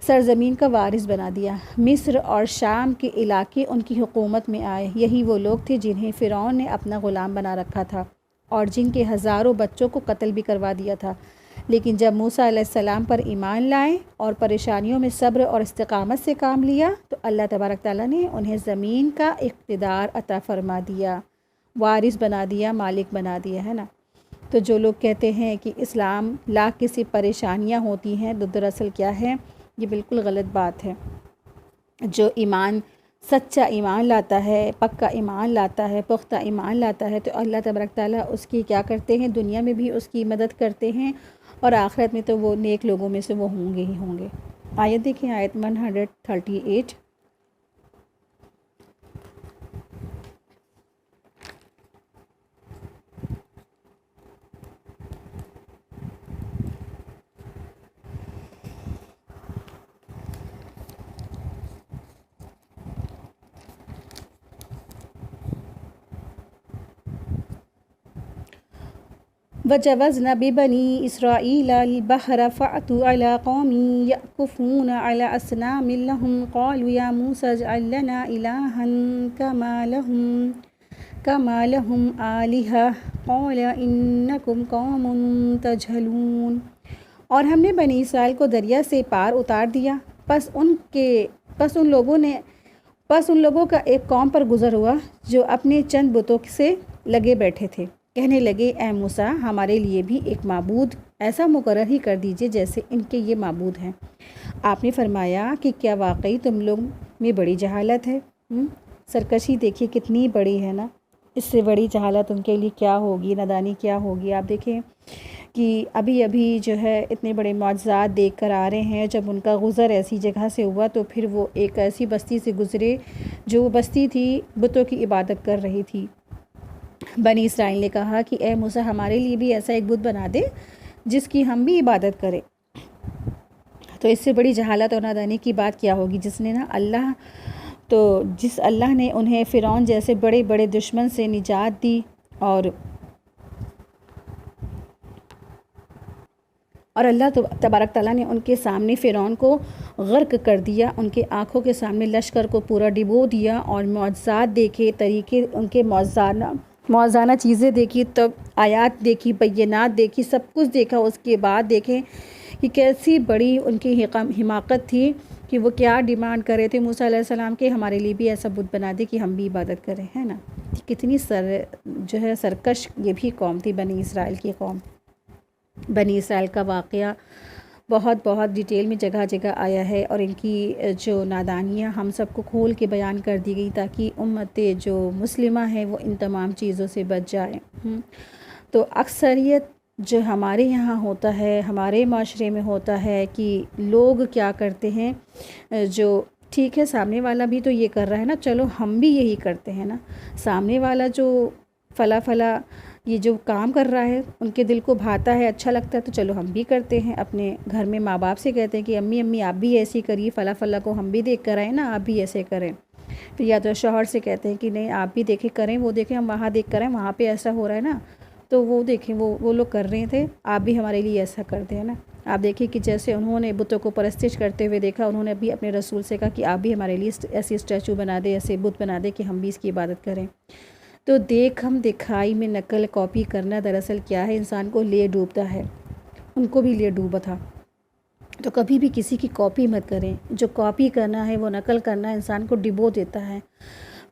سرزمین کا وارث بنا دیا۔ مصر اور شام کے علاقے ان کی حکومت میں آئے۔ یہی وہ لوگ تھے جنہیں فرعون نے اپنا غلام بنا رکھا تھا اور جن کے ہزاروں بچوں کو قتل بھی کروا دیا تھا۔ لیکن جب موسیٰ علیہ السلام پر ایمان لائے اور پریشانیوں میں صبر اور استقامت سے کام لیا تو اللہ تبارک تعالیٰ نے انہیں زمین کا اقتدار عطا فرما دیا، وارث بنا دیا، مالک بنا دیا، ہے نا۔ تو جو لوگ کہتے ہیں کہ اسلام لاکھ کسی پریشانیاں ہوتی ہیں، تو دراصل کیا ہے، یہ بالکل غلط بات ہے۔ جو ایمان سچا ایمان لاتا ہے، پکا ایمان لاتا ہے، پختہ ایمان لاتا ہے، تو اللہ تبارک تعالیٰ اس کی کیا کرتے ہیں، دنیا میں بھی اس کی مدد کرتے ہیں اور آخرت میں تو وہ نیک لوگوں میں سے وہ ہوں گے ہی ہوں گے۔ آیت دیکھیں، آیت 138۔ وَجَوَزْنَا بِبَنِي إِسْرَائِيلَ الْبَحْرَ فَأْتُوا عَلَىٰ قَوْمٍ يَأْكُفُونَ عَلَىٰ أَصْنَامٍ لَهُمْ قَالُوا يَا مُوسَى اجْعَل لَّنَا إِلَٰهًا كَمَا لَهُمْ آلِهَةٌ قَالَ إِنَّكُمْ قَوْمٌ تَجْهَلُونَ۔ اور ہم نے بنی اسرائیل کو دریا سے پار اتار دیا، پس ان لوگوں کا ایک قوم پر گزر ہوا جو اپنے چند بتوں سے لگے بیٹھے تھے۔ کہنے لگے، اے موسیٰ، ہمارے لیے بھی ایک معبود ایسا مقرر ہی کر دیجئے جیسے ان کے یہ معبود ہیں۔ آپ نے فرمایا کہ کیا واقعی تم لوگ میں بڑی جہالت ہے؟ سرکشی دیکھیے کتنی بڑی ہے نا، اس سے بڑی جہالت ان کے لیے کیا ہوگی، نادانی کیا ہوگی۔ آپ دیکھیں کہ ابھی جو ہے اتنے بڑے معجزات دیکھ کر آ رہے ہیں، جب ان کا گزر ایسی جگہ سے ہوا تو پھر وہ ایک ایسی بستی سے گزرے جو بستی تھی بتوں کی عبادت کر رہی تھی۔ بنی اسرائیل نے کہا کہ اے موسیٰ، ہمارے لیے بھی ایسا ایک بت بنا دے جس کی ہم بھی عبادت کریں۔ تو اس سے بڑی جہالت اور نادانی کی بات کیا ہوگی، جس اللہ نے انہیں فرعون جیسے بڑے بڑے دشمن سے نجات دی اور اور اللہ تبارک تعالیٰ نے ان کے سامنے فرعون کو غرق کر دیا، ان کے آنکھوں کے سامنے لشکر کو پورا ڈبو دیا، اور معجزات دیکھے، طریقے ان کے موازانہ چیزیں دیکھی، تب آیات دیکھی، بینات دیکھی، سب کچھ دیکھا۔ اس کے بعد دیکھیں کہ کیسی بڑی ان کی حماقت تھی کہ وہ کیا ڈیمانڈ کر رہے تھے موسیٰ علیہ السلام کے، ہمارے لیے بھی ایسا بت بنا دے کہ ہم بھی عبادت کریں، ہے نا۔ کتنی سرکش یہ بھی قوم تھی، بنی اسرائیل کی قوم۔ بنی اسرائیل کا واقعہ بہت ڈیٹیل میں جگہ جگہ آیا ہے، اور ان کی جو نادانیاں ہم سب کو کھول کے بیان کر دی گئی تاکہ امت جو مسلمہ ہے وہ ان تمام چیزوں سے بچ جائے۔ تو اکثریت جو ہمارے یہاں ہوتا ہے، ہمارے معاشرے میں ہوتا ہے کہ لوگ کیا کرتے ہیں، جو ٹھیک ہے سامنے والا بھی تو یہ کر رہا ہے نا، چلو ہم بھی یہی کرتے ہیں نا۔ سامنے والا جو فلا یہ جو کام کر رہا ہے ان کے دل کو بھاتا ہے، اچھا لگتا ہے، تو چلو ہم بھی کرتے ہیں۔ اپنے گھر میں ماں باپ سے کہتے ہیں کہ امی آپ بھی ایسے کریے، فلا کو ہم بھی دیکھ کر آئیں نا، آپ بھی ایسے کریں۔ پھر یا تو شوہر سے کہتے ہیں کہ نہیں آپ بھی دیکھیں کریں، وہ دیکھیں ہم وہاں دیکھ کر آئیں، وہاں پہ ایسا ہو رہا ہے نا، تو وہ دیکھیں وہ لوگ کر رہے تھے، آپ بھی ہمارے لیے ایسا کرتے ہیں نا۔ آپ دیکھیں کہ جیسے انہوں نے بتوں کو پرستش کرتے ہوئے دیکھا، انہوں نے بھی اپنے رسول سے کہا کہ آپ بھی ہمارے لیے ایسی اسٹیچو بنا دے، ایسے بت بنا دے کہ ہم بھی اس کی عبادت کریں۔ تو دیکھ ہم دکھائی میں نقل کاپی کرنا دراصل کیا ہے، انسان کو لے ڈوبتا ہے، ان کو بھی لے ڈوبا تھا۔ تو کبھی بھی کسی کی کاپی مت کریں، جو کاپی کرنا ہے وہ نقل کرنا انسان کو ڈبو دیتا ہے۔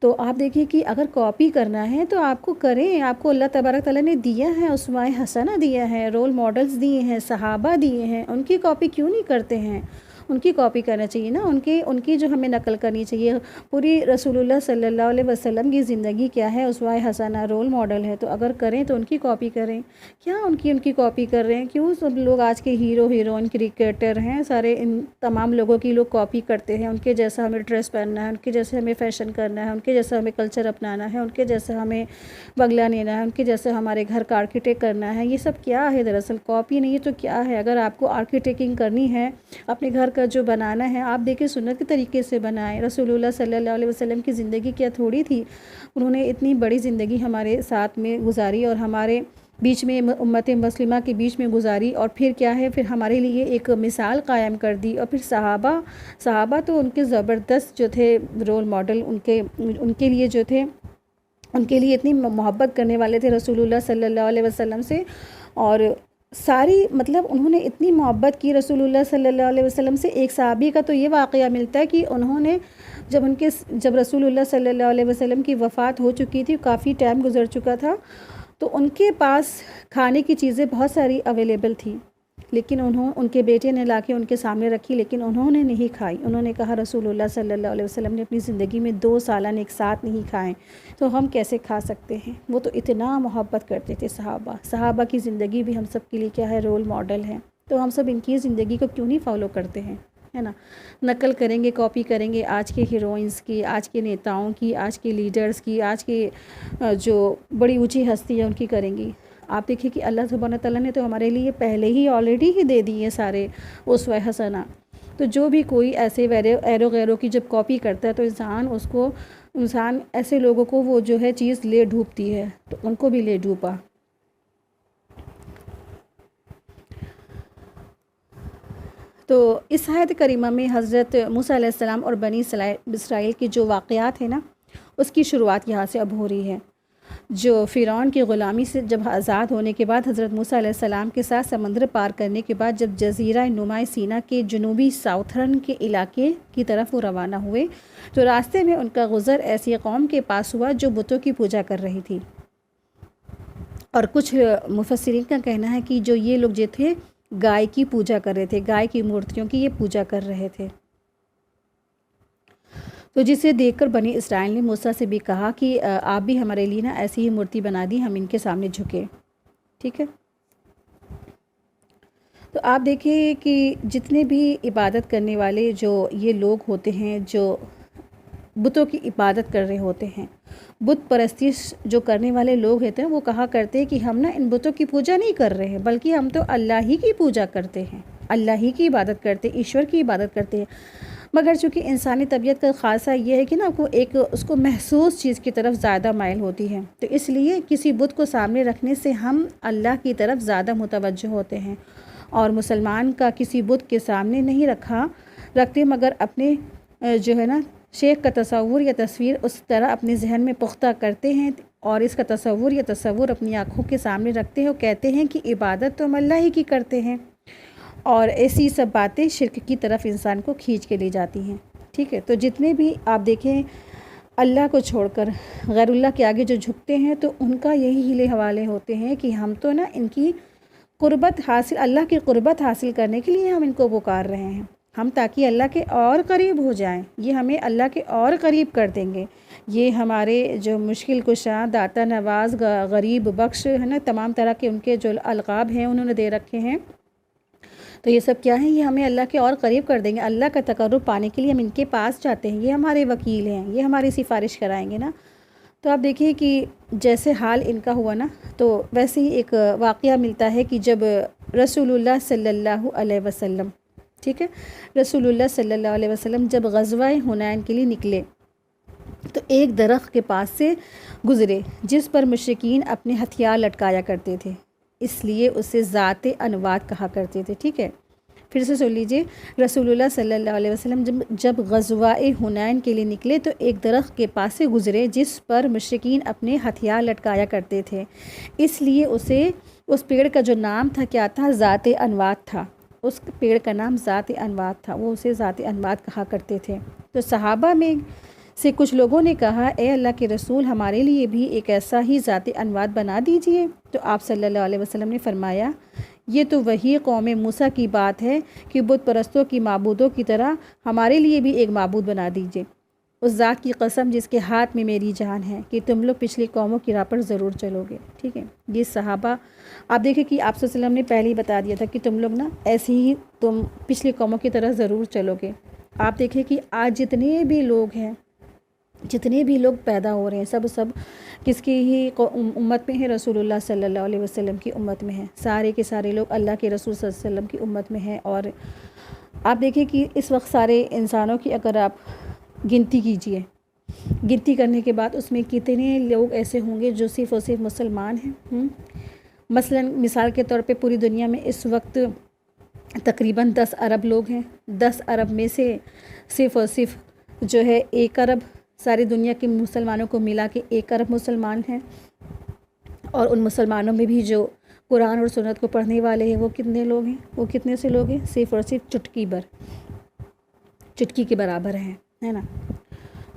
تو آپ دیکھیں کہ اگر کاپی کرنا ہے تو آپ کو کریں، آپ کو اللہ تبارک تعالیٰ نے دیا ہے، اسوہ حسنہ دیا ہے، رول ماڈلز دیے ہیں، صحابہ دیے ہیں، ان کی کاپی کیوں نہیں کرتے ہیں؟ ان کی کاپی کرنا چاہیے نا، ان کی جو ہمیں نقل کرنی چاہیے۔ پوری رسول اللہ صلی اللہ علیہ وسلم کی زندگی کیا ہے، اسوہ حسنہ رول ماڈل ہے، تو اگر کریں تو ان کی کاپی کریں۔ کیا ان کی کاپی کر رہے ہیں؟ کیوں سب لوگ آج کے ہیرو ہیروئن کرکٹر ہیں سارے، ان تمام لوگوں کی لوگ کاپی کرتے ہیں، ان کے جیسا ہمیں ڈریس پہننا ہے، ان کے جیسے ہمیں فیشن کرنا ہے، ان کے جیسا ہمیں کلچر اپنانا ہے، ان کے جیسا ہمیں بنگلہ لینا ہے، ان کے جیسے ہمارے گھر کا آرکیٹیکٹ کرنا ہے۔ یہ سب کیا ہے؟ دراصل کاپی نہیں ہے تو کیا ہے؟ اگر آپ کو آرکیٹیکٹنگ کرنی ہے، اپنے گھر کا جو بنانا ہے، آپ دیکھیں سنت کے طریقے سے بنائیں۔ رسول اللہ صلی اللہ علیہ وسلم کی زندگی کیا تھوڑی تھی، انہوں نے اتنی بڑی زندگی ہمارے ساتھ میں گزاری اور ہمارے بیچ میں امت مسلمہ کے بیچ میں گزاری، اور پھر کیا ہے، پھر ہمارے لیے ایک مثال قائم کر دی۔ اور پھر صحابہ تو ان کے زبردست جو تھے رول ماڈل، ان کے لیے جو تھے، ان کے لیے اتنی محبت کرنے والے تھے رسول اللہ صلی اللہ علیہ وسلم سے، اور ساری مطلب انہوں نے اتنی محبت کی رسول اللہ صلی اللہ علیہ وسلم سے۔ ایک صحابی کا تو یہ واقعہ ملتا ہے کہ انہوں نے جب رسول اللہ صلی اللہ علیہ وسلم کی وفات ہو چکی تھی، کافی ٹائم گزر چکا تھا، تو ان کے پاس کھانے کی چیزیں بہت ساری اویلیبل تھیں، لیکن ان کے بیٹے نے لا کے ان کے سامنے رکھی، لیکن انہوں نے نہیں کھائی۔ انہوں نے کہا رسول اللہ صلی اللہ علیہ وسلم نے اپنی زندگی میں 2 سالن ایک ساتھ نہیں کھائیں، تو ہم کیسے کھا سکتے ہیں؟ وہ تو اتنا محبت کرتے تھے صحابہ کی زندگی بھی ہم سب کے لیے کیا ہے، رول ماڈل ہے۔ تو ہم سب ان کی زندگی کو کیوں نہیں فالو کرتے ہیں، ہے نا؟ نقل کریں گے، کاپی کریں گے آج کے ہیروئنس کی، آج کے نیتاؤں کی، آج کے لیڈرز کی، آج کے جو بڑی اونچی ہستی ہے ان کی کریں گی۔ آپ دیکھیں کہ اللہ سبحانہ تعالیٰ نے تو ہمارے لیے پہلے ہی آلریڈی ہی دے دیے سارے اسوہ حسنہ۔ تو جو بھی کوئی ایسے ایرو غیروں کی جب کاپی کرتا ہے تو انسان ایسے لوگوں کو وہ جو ہے چیز لے ڈوبتی ہے، تو ان کو بھی لے ڈوبا۔ تو اس آیت کریمہ میں حضرت موسیٰ علیہ السلام اور بنی اسرائیل کے جو واقعات ہیں نا، اس کی شروعات یہاں سے اب ہو رہی ہے۔ جو فرعون کی غلامی سے جب آزاد ہونے کے بعد حضرت موسیٰ علیہ السلام کے ساتھ سمندر پار کرنے کے بعد جب جزیرہ نمائے سینا کے جنوبی ساؤتھرن کے علاقے کی طرف وہ روانہ ہوئے، تو راستے میں ان کا گزر ایسی قوم کے پاس ہوا جو بتوں کی پوجا کر رہی تھی۔ اور کچھ مفسرین کا کہنا ہے کہ جو یہ لوگ جو تھے گائے کی پوجا کر رہے تھے، گائے کی مورتیوں کی یہ پوجا کر رہے تھے۔ تو جسے دیکھ کر بنی اسرائیل نے موسیٰ سے بھی کہا کہ آپ بھی ہمارے لیے نا ایسی ہی مورتی بنا دی، ہم ان کے سامنے جھکے، ٹھیک ہے۔ تو آپ دیکھیں کہ جتنے بھی عبادت کرنے والے جو یہ لوگ ہوتے ہیں، جو بتوں کی عبادت کر رہے ہوتے ہیں، بت پرستش جو کرنے والے لوگ ہوتے ہیں، وہ کہا کرتے ہیں کہ ہم نا ان بتوں کی پوجا نہیں کر رہے ہیں، بلکہ ہم تو اللہ ہی کی پوجا کرتے ہیں، اللہ ہی کی عبادت کرتے ہیں، ایشور کی عبادت کرتے ہیں۔ مگر چونکہ انسانی طبیعت کا خاصہ یہ ہے کہ نا اس کو محسوس چیز کی طرف زیادہ مائل ہوتی ہے، تو اس لیے کسی بت کو سامنے رکھنے سے ہم اللہ کی طرف زیادہ متوجہ ہوتے ہیں، اور مسلمان کا کسی بت کے سامنے نہیں رکھتے مگر اپنے جو ہے نا شیخ کا تصور یا تصویر اس طرح اپنے ذہن میں پختہ کرتے ہیں اور اس کا تصور یا تصور اپنی آنکھوں کے سامنے رکھتے ہیں اور کہتے ہیں کہ عبادت تو ہم اللہ ہی کی کرتے ہیں، اور ایسی سب باتیں شرک کی طرف انسان کو کھینچ کے لے جاتی ہیں۔ ٹھیک ہے، تو جتنے بھی آپ دیکھیں اللہ کو چھوڑ کر غیر اللہ کے آگے جو جھکتے ہیں تو ان کا یہی ہیلے حوالے ہوتے ہیں کہ ہم تو نا ان کی قربت حاصل، اللہ کی قربت حاصل کرنے کے لیے ہم ان کو پکار رہے ہیں، ہم تاکہ اللہ کے اور قریب ہو جائیں، یہ ہمیں اللہ کے اور قریب کر دیں گے، یہ ہمارے جو مشکل کشا، داتا نواز، غریب بخش ہے نا، تمام طرح کے ان کے جو القاب ہیں انہوں نے دے رکھے ہیں، تو یہ سب کیا ہیں، یہ ہمیں اللہ کے اور قریب کر دیں گے، اللہ کا تقرب پانے کے لیے ہم ان کے پاس جاتے ہیں، یہ ہمارے وکیل ہیں، یہ ہماری سفارش کرائیں گے نا۔ تو آپ دیکھیے کہ جیسے حال ان کا ہوا نا، تو ویسے ہی ایک واقعہ ملتا ہے کہ جب رسول اللہ صلی اللہ علیہ وسلم، ٹھیک ہے، رسول اللہ صلی اللہ علیہ وسلم جب غزوہ حنین کے لیے نکلے تو ایک درخت کے پاس سے گزرے جس پر مشرکین اپنے ہتھیار لٹکایا کرتے تھے، اس لیے اسے ذات انوات کہا کرتے تھے۔ ٹھیک ہے، پھر سے سن لیجئے، رسول اللہ صلی اللہ علیہ وسلم جب غزوہ حنین کے لیے نکلے تو ایک درخت کے پاس سے گزرے جس پر مشرکین اپنے ہتھیار لٹکایا کرتے تھے، اس لیے اسے اس پیڑ کا جو نام تھا کیا تھا، ذات انوات تھا، اس پیڑ کا نام ذات انوات تھا، وہ اسے ذات انوات کہا کرتے تھے۔ تو صحابہ میں سے کچھ لوگوں نے کہا، اے اللہ کے رسول، ہمارے لیے بھی ایک ایسا ہی ذات انوات بنا دیجئے۔ تو آپ صلی اللہ علیہ وسلم نے فرمایا، یہ تو وہی قوم موسیٰ کی بات ہے کہ بت پرستوں کی معبودوں کی طرح ہمارے لیے بھی ایک معبود بنا دیجئے، اس ذات کی قسم جس کے ہاتھ میں میری جان ہے کہ تم لوگ پچھلی قوموں کی راہ پر ضرور چلو گے۔ ٹھیک ہے، یہ صحابہ، آپ دیکھیں کہ آپ صلی اللہ علیہ وسلم نے پہلے ہی بتا دیا تھا کہ تم لوگ نا ایسے ہی تم پچھلی قوموں کی طرح ضرور چلو گے۔ آپ دیکھیں کہ آج جتنے بھی لوگ ہیں، جتنے بھی لوگ پیدا ہو رہے ہیں، سب کس کی ہی امت میں ہیں، رسول اللہ صلی اللہ علیہ وسلم کی امت میں ہیں، سارے کے سارے لوگ اللہ کے رسول صلی اللہ علیہ وسلم کی امت میں ہیں۔ اور آپ دیکھیں کہ اس وقت سارے انسانوں کی اگر آپ گنتی کیجئے، گنتی کرنے کے بعد اس میں کتنے لوگ ایسے ہوں گے جو صرف اور صرف مسلمان ہیں۔ مثلا مثال کے طور پہ پوری دنیا میں اس وقت تقریباً 10 ارب لوگ ہیں، 10 ارب میں سے صرف اور صرف جو ہے 1 ارب ساری دنیا کے مسلمانوں کو ملا کے 1 ارب مسلمان ہیں، اور ان مسلمانوں میں بھی جو قرآن اور سنت کو پڑھنے والے ہیں وہ کتنے لوگ ہیں، وہ کتنے سے لوگ ہیں، صرف اور صرف چٹکی کے برابر ہیں، ہے نا۔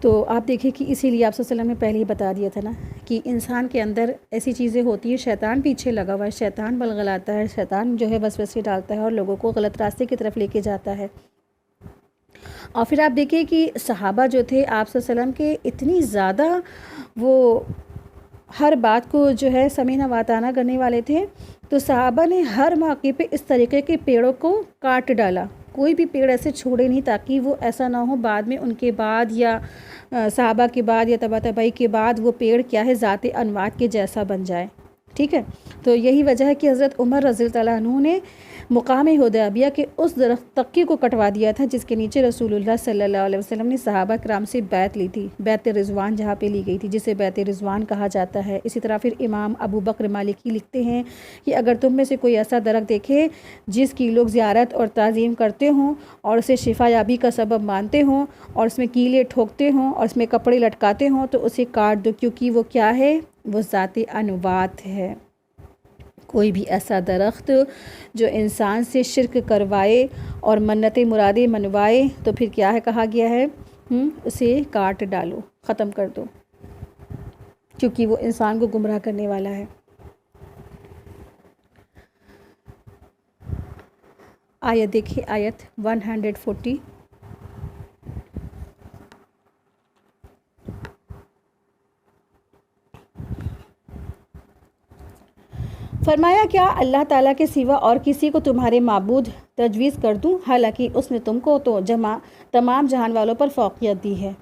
تو آپ دیکھیں کہ اسی لیے آپ صلی اللہ علیہ وسلم نے پہلے ہی بتا دیا تھا نا کہ انسان کے اندر ایسی چیزیں ہوتی ہیں، شیطان پیچھے لگا ہوا ہے، شیطان بلغلاتا ہے، شیطان جو ہے وسوسے ڈالتا ہے اور لوگوں کو غلط راستے کی طرف لے کے جاتا ہے۔ اور پھر آپ دیکھیں کہ صحابہ جو تھے آپ صلی اللہ علیہ وسلم کے اتنی زیادہ وہ ہر بات کو جو ہے سمینا واتانہ کرنے والے تھے، تو صحابہ نے ہر موقع پہ اس طریقے کے پیڑوں کو کاٹ ڈالا، کوئی بھی پیڑ ایسے چھوڑے نہیں تاکہ وہ ایسا نہ ہو بعد میں ان کے بعد یا صحابہ کے بعد یا تبع تبعی کے بعد وہ پیڑ کیا ہے، ذات انوات کے جیسا بن جائے۔ ٹھیک ہے، تو یہی وجہ ہے کہ حضرت عمر رضی اللہ عنہ نے مقام حدیبیہ کے اس درخت تقی کو کٹوا دیا تھا جس کے نیچے رسول اللہ صلی اللہ علیہ وسلم نے صحابہ کرام سے بیعت لی تھی، بیعت رضوان جہاں پہ لی گئی تھی، جسے بیعت رضوان کہا جاتا ہے۔ اسی طرح پھر امام ابو بکر مالکی لکھتے ہیں کہ اگر تم میں سے کوئی ایسا درخت دیکھے جس کی لوگ زیارت اور تعظیم کرتے ہوں اور اسے شفا یابی کا سبب مانتے ہوں اور اس میں کیلے ٹھوکتے ہوں اور اس میں کپڑے لٹکاتے ہوں تو اسے کاٹ دو، کیونکہ وہ کیا ہے، وہ ذات انوات ہے۔ کوئی بھی ایسا درخت جو انسان سے شرک کروائے اور منتیں مرادیں منوائے تو پھر کیا ہے، کہا گیا ہے اسے کاٹ ڈالو، ختم کر دو، کیونکہ وہ انسان کو گمراہ کرنے والا ہے۔ آیت دیکھیے، آیت 140، فرمایا کیا اللہ تعالیٰ کے سوا اور کسی کو تمہارے معبود تجویز کر دوں، حالانکہ اس نے تم کو تو تمام جہان والوں پر فوقیت دی ہے۔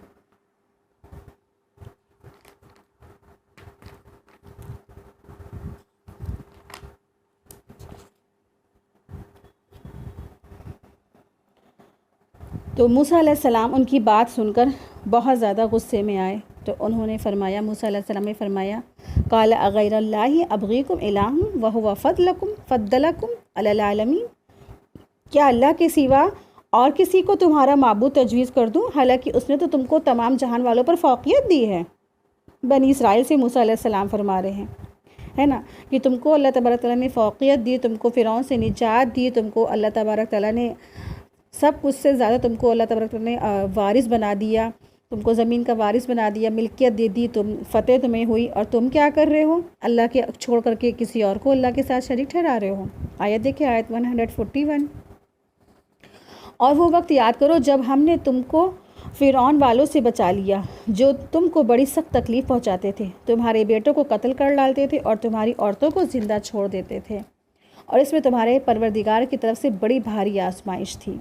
تو موسیٰ علیہ السلام ان کی بات سن کر بہت زیادہ غصے میں آئے، تو انہوں نے فرمایا، موسیٰ علیہ السلام نے فرمایا، قال اغیر اللہ ابغیکم الہ وہو فضلکم علی العالمین، کیا اللہ کے سوا اور کسی کو تمہارا معبود تجویز کر دوں، حالانکہ اس نے تو تم کو تمام جہان والوں پر فوقیت دی ہے۔ بنی اسرائیل سے موسیٰ علیہ السلام فرما رہے ہیں، ہے نا، کہ تم کو اللہ تبارک تعالیٰ نے فوقیت دی، تم کو فرعون سے نجات دی، تم کو اللہ تبارک تعالیٰ نے سب کچھ سے زیادہ تم کو اللہ تبارک تعالیٰ نے وارث بنا دیا، تم کو زمین کا وارث بنا دیا، ملکیت دے دی، تم فتح تمہیں ہوئی، اور تم کیا کر رہے ہو؟ اللہ کے چھوڑ کر کے کسی اور کو اللہ کے ساتھ شریک ٹھہرا رہے ہو۔ آیت دیکھیں، آیت 141۔ اور وہ وقت یاد کرو جب ہم نے تم کو فرعون والوں سے بچا لیا جو تم کو بڑی سخت تکلیف پہنچاتے تھے، تمہارے بیٹوں کو قتل کر ڈالتے تھے اور تمہاری عورتوں کو زندہ چھوڑ دیتے تھے، اور اس میں تمہارے پروردگار کی طرف سے بڑی بھاری آزمائش تھی۔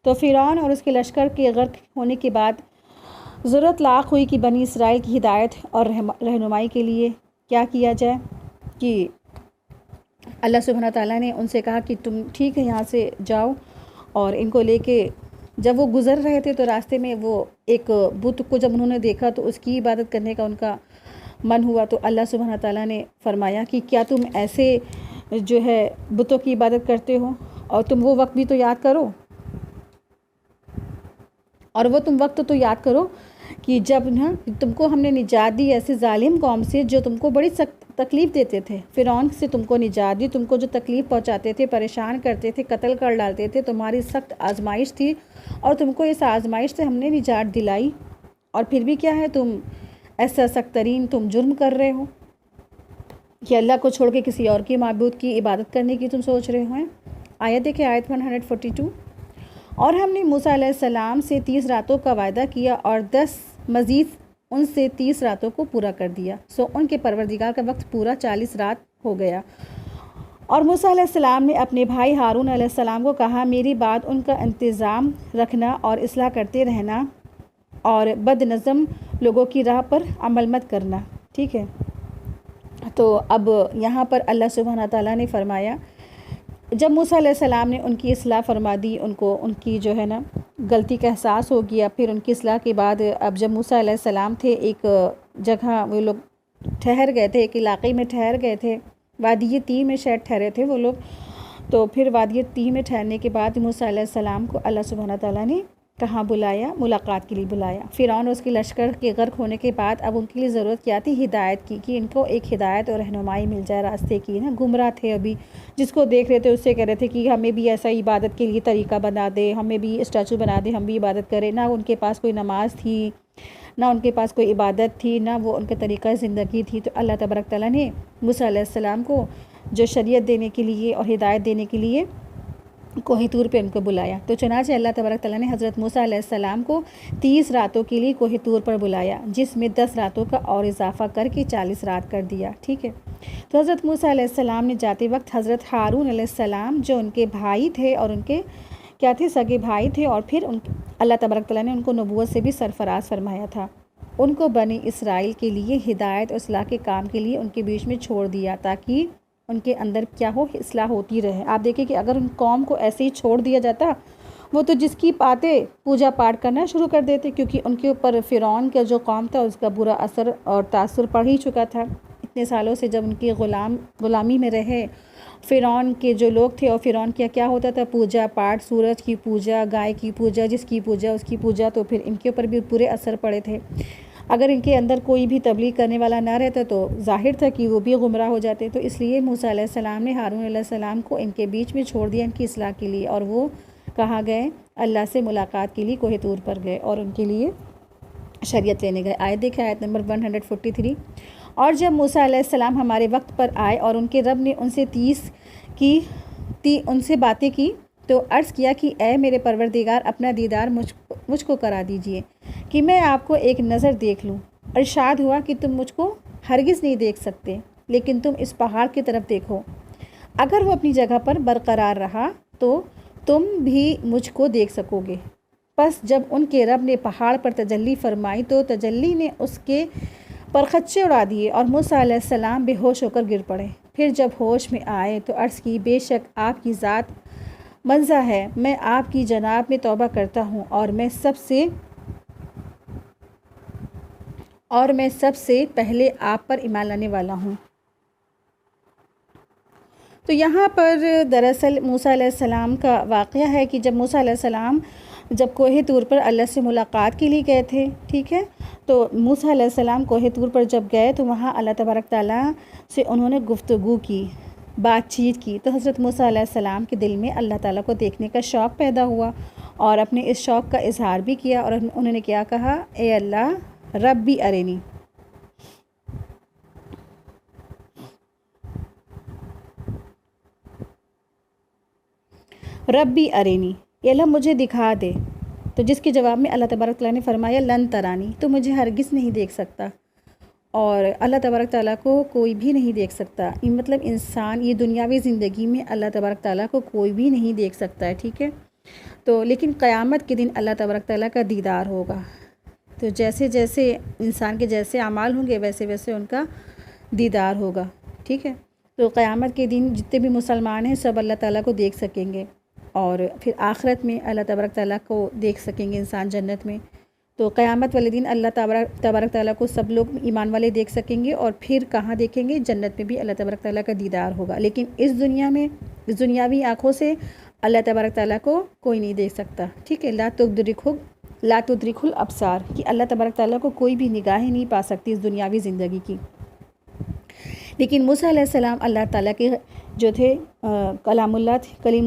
تو فرعون اور اس کے لشکر کے غرق ہونے کے بعد ضرورت لاحق ہوئی کہ بنی اسرائیل کی ہدایت اور رہنمائی کے لیے کیا کیا جائے، کہ اللہ سبحانہ تعالیٰ نے ان سے کہا کہ تم ٹھیک ہے یہاں سے جاؤ، اور ان کو لے کے جب وہ گزر رہے تھے تو راستے میں وہ ایک بت کو جب انہوں نے دیکھا تو اس کی عبادت کرنے کا ان کا من ہوا، تو اللہ سبحانہ تعالیٰ نے فرمایا کہ کیا تم ایسے جو ہے بتوں کی عبادت کرتے ہو؟ اور تم وہ وقت بھی تو یاد کرو، تو یاد کرو کہ جب نا تم کو ہم نے نجات دی ایسے ظالم قوم سے جو تم کو بڑی سخت تکلیف دیتے تھے، فرعون سے تم کو نجات دی، تم کو جو تکلیف پہنچاتے تھے، پریشان کرتے تھے، قتل کر ڈالتے تھے، تمہاری سخت آزمائش تھی، اور تم کو اس آزمائش سے ہم نے نجات دلائی، اور پھر بھی کیا ہے، تم ایسا سخت ترین تم جرم کر رہے ہو کہ اللہ کو چھوڑ کے کسی اور کے معبود کی عبادت کرنے کی تم سوچ رہے ہو۔ آیت دیکھیں، آیت 142۔ اور ہم نے موسیٰ علیہ السلام سے 30 راتوں کا وعدہ کیا اور 10 مزید ان سے 30 راتوں کو پورا کر دیا، سو ان کے پروردگار کا وقت پورا 40 رات ہو گیا۔ اور موسیٰ علیہ السلام نے اپنے بھائی ہارون علیہ السلام کو کہا، میری بات ان کا انتظام رکھنا اور اصلاح کرتے رہنا، اور بد نظم لوگوں کی راہ پر عمل مت کرنا، ٹھیک ہے۔ تو اب یہاں پر اللہ سبحانہ تعالیٰ نے فرمایا، جب موسیٰ علیہ السلام نے ان کی اصلاح فرما دی، ان کو ان کی جو ہے نا غلطی کا احساس ہو گیا، پھر ان کی اصلاح کے بعد اب جب موسیٰ علیہ السلام تھے ایک جگہ وہ لوگ ٹھہر گئے تھے، ایک علاقے میں ٹھہر گئے تھے، وادی تیہ میں شاید ٹھہرے تھے وہ لوگ، تو پھر وادی تیہ میں ٹھہرنے کے بعد موسیٰ علیہ السلام کو اللہ سبحانہ تعالیٰ نے کہاں بلایا؟ ملاقات کے لیے بلایا۔ فرعون اور اس کے لشکر کے غرق ہونے کے بعد اب ان کے لیے ضرورت کیا تھی؟ ہدایت کی، کہ ان کو ایک ہدایت اور رہنمائی مل جائے راستے کی، نا گمراہ تھے ابھی، جس کو دیکھ رہے تھے اس سے کہہ رہے تھے کہ ہمیں بھی ایسا عبادت کے لیے طریقہ بنا دے، ہمیں بھی اسٹیچو بنا دے، ہم بھی عبادت کریں۔ نہ ان کے پاس کوئی نماز تھی، نہ ان کے پاس کوئی عبادت تھی، نہ وہ ان کا طریقہ زندگی تھی۔ تو اللہ تبارک تعالیٰ نے موسیٰ علیہ السلام کو جو شریعت دینے کے لیے اور ہدایت دینے کے لیے کوہ طور پہ ان کو بلایا، تو چنانچہ اللہ تبارک تعالیٰ نے حضرت موسیٰ علیہ السلام کو 30 راتوں کے لیے کوہ طور پر بلایا، جس میں 10 راتوں کا اور اضافہ کر کے 40 رات کر دیا، ٹھیک ہے۔ تو حضرت موسیٰ علیہ السلام نے جاتے وقت حضرت ہارون علیہ السلام جو ان کے بھائی تھے اور ان کے کیا تھے؟ سگے بھائی تھے، اور پھر اللہ تبارک تعالیٰ نے ان کو نبوت سے بھی سرفراز فرمایا تھا، ان کو بنی اسرائیل کے لیے ہدایت اور اصلاح کے کام کے لیے ان کے بیچ میں چھوڑ دیا، تاکہ ان کے اندر کیا ہو؟ اصلاح ہوتی رہے۔ آپ دیکھیں کہ اگر ان قوم کو ایسے ہی چھوڑ دیا جاتا، وہ تو جس کی پاتے پوجا پاٹ کرنا شروع کر دیتے، کیونکہ ان کے اوپر فرعون کا جو قوم تھا اس کا برا اثر اور تاثر پڑ ہی چکا تھا اتنے سالوں سے، جب ان کی غلامی میں رہے فرعون کے جو لوگ تھے۔ اور فرعون کیا ہوتا تھا؟ پوجا پاٹ، سورج کی پوجا، گائے کی پوجا، جس کی پوجا اس کی پوجا، تو پھر ان کے اوپر بھی برے اثر پڑے تھے۔ اگر ان کے اندر کوئی بھی تبلیغ کرنے والا نہ رہتا تو ظاہر تھا کہ وہ بھی گمراہ ہو جاتے، تو اس لیے موسیٰ علیہ السلام نے ہارون علیہ السلام کو ان کے بیچ میں چھوڑ دیا ان کی اصلاح کے لیے، اور وہ کہاں گئے؟ اللہ سے ملاقات کے لیے کوہ طور پر گئے اور ان کے لیے شریعت لینے گئے۔ آیت دیکھیں، آیت نمبر 143۔ اور جب موسیٰ علیہ السلام ہمارے وقت پر آئے اور ان کے رب نے ان سے باتیں کی، تو عرض کیا کہ اے میرے پروردگار، اپنا دیدار مجھ کو کرا دیجئے کہ میں آپ کو ایک نظر دیکھ لوں۔ ارشاد ہوا کہ تم مجھ کو ہرگز نہیں دیکھ سکتے، لیکن تم اس پہاڑ کی طرف دیکھو، اگر وہ اپنی جگہ پر برقرار رہا تو تم بھی مجھ کو دیکھ سکو گے۔ پس جب ان کے رب نے پہاڑ پر تجلی فرمائی تو تجلی نے اس کے پرخچے اڑا دیے اور موسیٰ علیہ السلام بے ہوش ہو کر گر پڑے۔ پھر جب ہوش میں آئے تو عرض کی، بے شک آپ کی ذات منزہ ہے، میں آپ کی جناب میں توبہ کرتا ہوں، اور میں سب سے پہلے آپ پر ایمان لانے والا ہوں۔ تو یہاں پر دراصل موسیٰ علیہ السلام کا واقعہ ہے کہ جب موسیٰ علیہ السلام جب کوہ طور پر اللہ سے ملاقات کے لیے گئے تھے، ٹھیک ہے، تو موسیٰ علیہ السلام کوہ طور پر جب گئے تو وہاں اللہ تبارک تعالیٰ سے انہوں نے گفتگو کی، بات چیت کی، تو حضرت موسیٰ علیہ السلام کے دل میں اللہ تعالیٰ کو دیکھنے کا شوق پیدا ہوا اور اپنے اس شوق کا اظہار بھی کیا، اور انہوں نے کیا کہا، اے اللہ ربی ارینی، ربی ارینی، اے اللہ مجھے دکھا دے۔ تو جس کے جواب میں اللہ تبارک تعالیٰ نے فرمایا لن ترانی، تو مجھے ہرگز نہیں دیکھ سکتا، اور اللہ تبارک تعالیٰ کو کوئی بھی نہیں دیکھ سکتا، مطلب انسان یہ دنیاوی زندگی میں اللہ تبارک تعالیٰ کو کوئی بھی نہیں دیکھ سکتا ہے، ٹھیک ہے، تو لیکن قیامت کے دن اللہ تبارک تعالیٰ کا دیدار ہوگا، تو جیسے جیسے انسان کے جیسے اعمال ہوں گے ویسے ویسے ان کا دیدار ہوگا، ٹھیک ہے، تو قیامت کے دن جتنے بھی مسلمان ہیں سب اللہ تعالیٰ کو دیکھ سکیں گے، اور پھر آخرت میں اللہ تبارک تعالیٰ کو دیکھ سکیں گے انسان جنت میں۔ تو قیامت والے دن اللہ تبارک تعالیٰ کو سب لوگ ایمان والے دیکھ سکیں گے، اور پھر کہاں دیکھیں گے؟ جنت میں بھی اللہ تبارک تعالیٰ کا دیدار ہوگا، لیکن اس دنیا میں اس دنیاوی آنکھوں سے اللہ تبارک تعالیٰ کو کوئی نہیں دیکھ سکتا، ٹھیک ہے، لا تدرکہ الابصار، کہ اللہ تبارک تعالیٰ کو کوئی بھی نگاہیں نہیں پا سکتی اس دنیاوی زندگی کی۔ لیکن موسیٰ علیہ السلام اللہ تعالیٰ کے جو تھے کلیم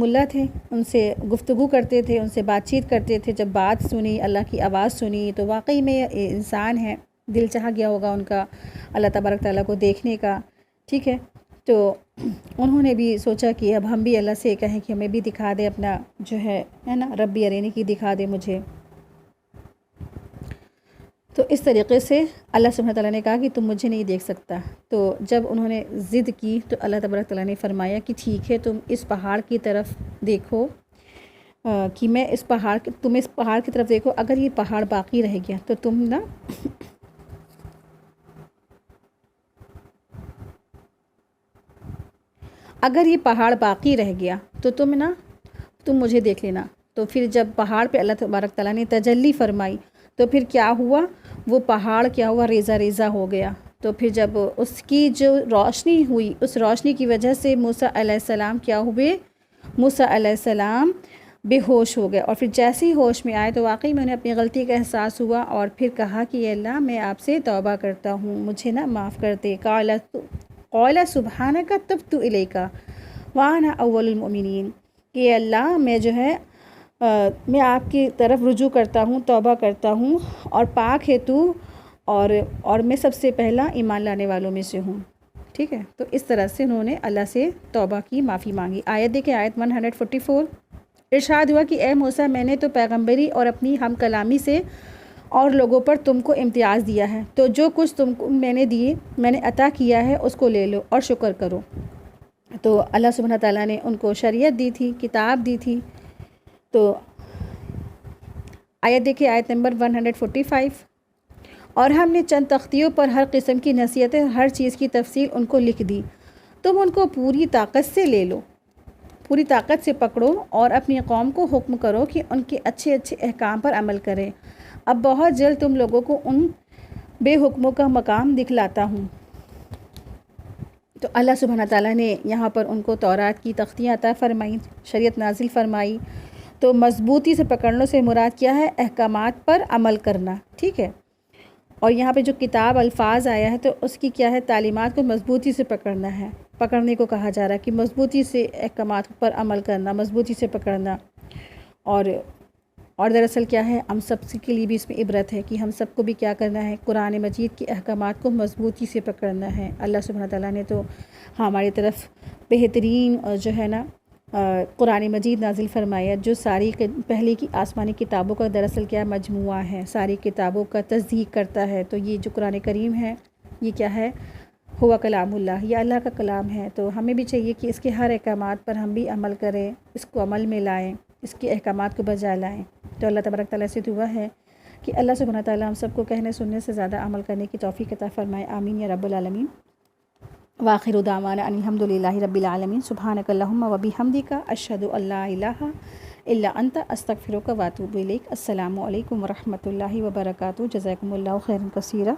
اللہ تھے، ان سے گفتگو کرتے تھے، ان سے بات چیت کرتے تھے، جب بات سنی، اللہ کی آواز سنی، تو واقعی میں انسان ہے، دل چاہ گیا ہوگا ان کا اللہ تبارک تعالیٰ کو دیکھنے کا، ٹھیک ہے، تو انہوں نے بھی سوچا کہ اب ہم بھی اللہ سے کہیں کہ ہمیں بھی دکھا دے اپنا جو ہے نا ربی ارینی کی، دکھا دے مجھے۔ تو اس طریقے سے اللہ سبحانہ تعالیٰ نے کہا کہ تم مجھے نہیں دیکھ سکتا، تو جب انہوں نے ضد کی تو اللہ تبارک تعالیٰ نے فرمایا کہ ٹھیک ہے، تم اس پہاڑ کی طرف دیکھو، کہ میں تم اس پہاڑ کی طرف دیکھو، اگر یہ پہاڑ باقی رہ گیا تو تم نا اگر یہ پہاڑ باقی رہ گیا تو تم مجھے دیکھ لینا۔ تو پھر جب پہاڑ پہ اللہ تبارک تعالیٰ نے تجلی فرمائی تو پھر کیا ہوا؟ وہ پہاڑ کیا ہوا؟ ریزہ ریزہ ہو گیا۔ تو پھر جب اس کی جو روشنی ہوئی، اس روشنی کی وجہ سے موسیٰ علیہ السلام کیا ہوئے؟ موسیٰ علیہ السلام بے ہوش ہو گئے، اور پھر جیسے ہی ہوش میں آئے تو واقعی میں نے اپنی غلطی کا احساس ہوا، اور پھر کہا کہ اے اللہ میں آپ سے توبہ کرتا ہوں، مجھے معاف کر دے۔ قال سبحانک تبت الیک وانا اول المؤمنین، کہ اللہ میں جو ہے میں آپ کی طرف رجوع کرتا ہوں، توبہ کرتا ہوں، اور پاک ہے تو، اور میں سب سے پہلا ایمان لانے والوں میں سے ہوں، ٹھیک ہے۔ تو اس طرح سے انہوں نے اللہ سے توبہ کی، معافی مانگی۔ آیت دیکھیں، آیت 144، ارشاد ہوا کہ اے موسیٰ میں نے تو پیغمبری اور اپنی ہم کلامی سے اور لوگوں پر تم کو امتیاز دیا ہے، تو جو کچھ تم کو میں نے عطا کیا ہے اس کو لے لو اور شکر کرو۔ تو اللہ سبحانہ تعالیٰ نے ان کو شریعت دی تھی، کتاب دی تھی۔ تو آیت دیکھیں، آیت نمبر 145، اور ہم نے چند تختیوں پر ہر قسم کی نصیحتیں، ہر چیز کی تفصیل ان کو لکھ دی، تم ان کو پوری طاقت سے لے لو، پوری طاقت سے پکڑو، اور اپنی قوم کو حکم کرو کہ ان کے اچھے اچھے احکام پر عمل کریں، اب بہت جلد تم لوگوں کو ان بے حکموں کا مقام دکھلاتا ہوں۔ تو اللہ سبحانہ تعالیٰ نے یہاں پر ان کو تورات کی تختیاں عطا فرمائیں، شریعت نازل فرمائی۔ تو مضبوطی سے پکڑنے سے مراد کیا ہے؟ احکامات پر عمل کرنا، ٹھیک ہے، اور یہاں پہ جو کتاب الفاظ آیا ہے تو اس کی کیا ہے؟ تعلیمات کو مضبوطی سے پکڑنا ہے، پکڑنے کو کہا جا رہا ہے کہ مضبوطی سے احکامات پر عمل کرنا، مضبوطی سے پکڑنا، اور دراصل کیا ہے؟ ہم سب کے لیے بھی اس میں عبرت ہے کہ ہم سب کو بھی کیا کرنا ہے؟ قرآن مجید کے احکامات کو مضبوطی سے پکڑنا ہے۔ اللہ سبحانہ تعالیٰ نے تو ہماری طرف بہترین جو ہے قرآن مجید نازل فرمایا، جو ساری پہلے کی آسمانی کتابوں کا دراصل کیا مجموعہ ہے، ساری کتابوں کا تصدیق کرتا ہے۔ تو یہ جو قرآن کریم ہے یہ کیا ہے؟ ہوا کلام اللہ، یہ اللہ کا کلام ہے۔ تو ہمیں بھی چاہیے کہ اس کے ہر احکامات پر ہم بھی عمل کریں، اس کو عمل میں لائیں، اس کے احکامات کو بجا لائیں۔ تو اللہ تبارک تعالیٰ سے دعا ہے کہ اللہ سبحانہ تعالیٰ ہم سب کو کہنے سننے سے زیادہ عمل کرنے کی توفیق عطا فرمائے، آمین یا رب العالمین۔ وآخر دعوانا ان الحمد للہ رب العالمین، سبحانک اللہم و بحمدک، اشہد ان لا الہ الا انت، استغفرک و اتوب الیک۔ السلام علیکم ورحمۃ اللہ وبرکاتہ، جزاکم اللہ خیرا کثیرا۔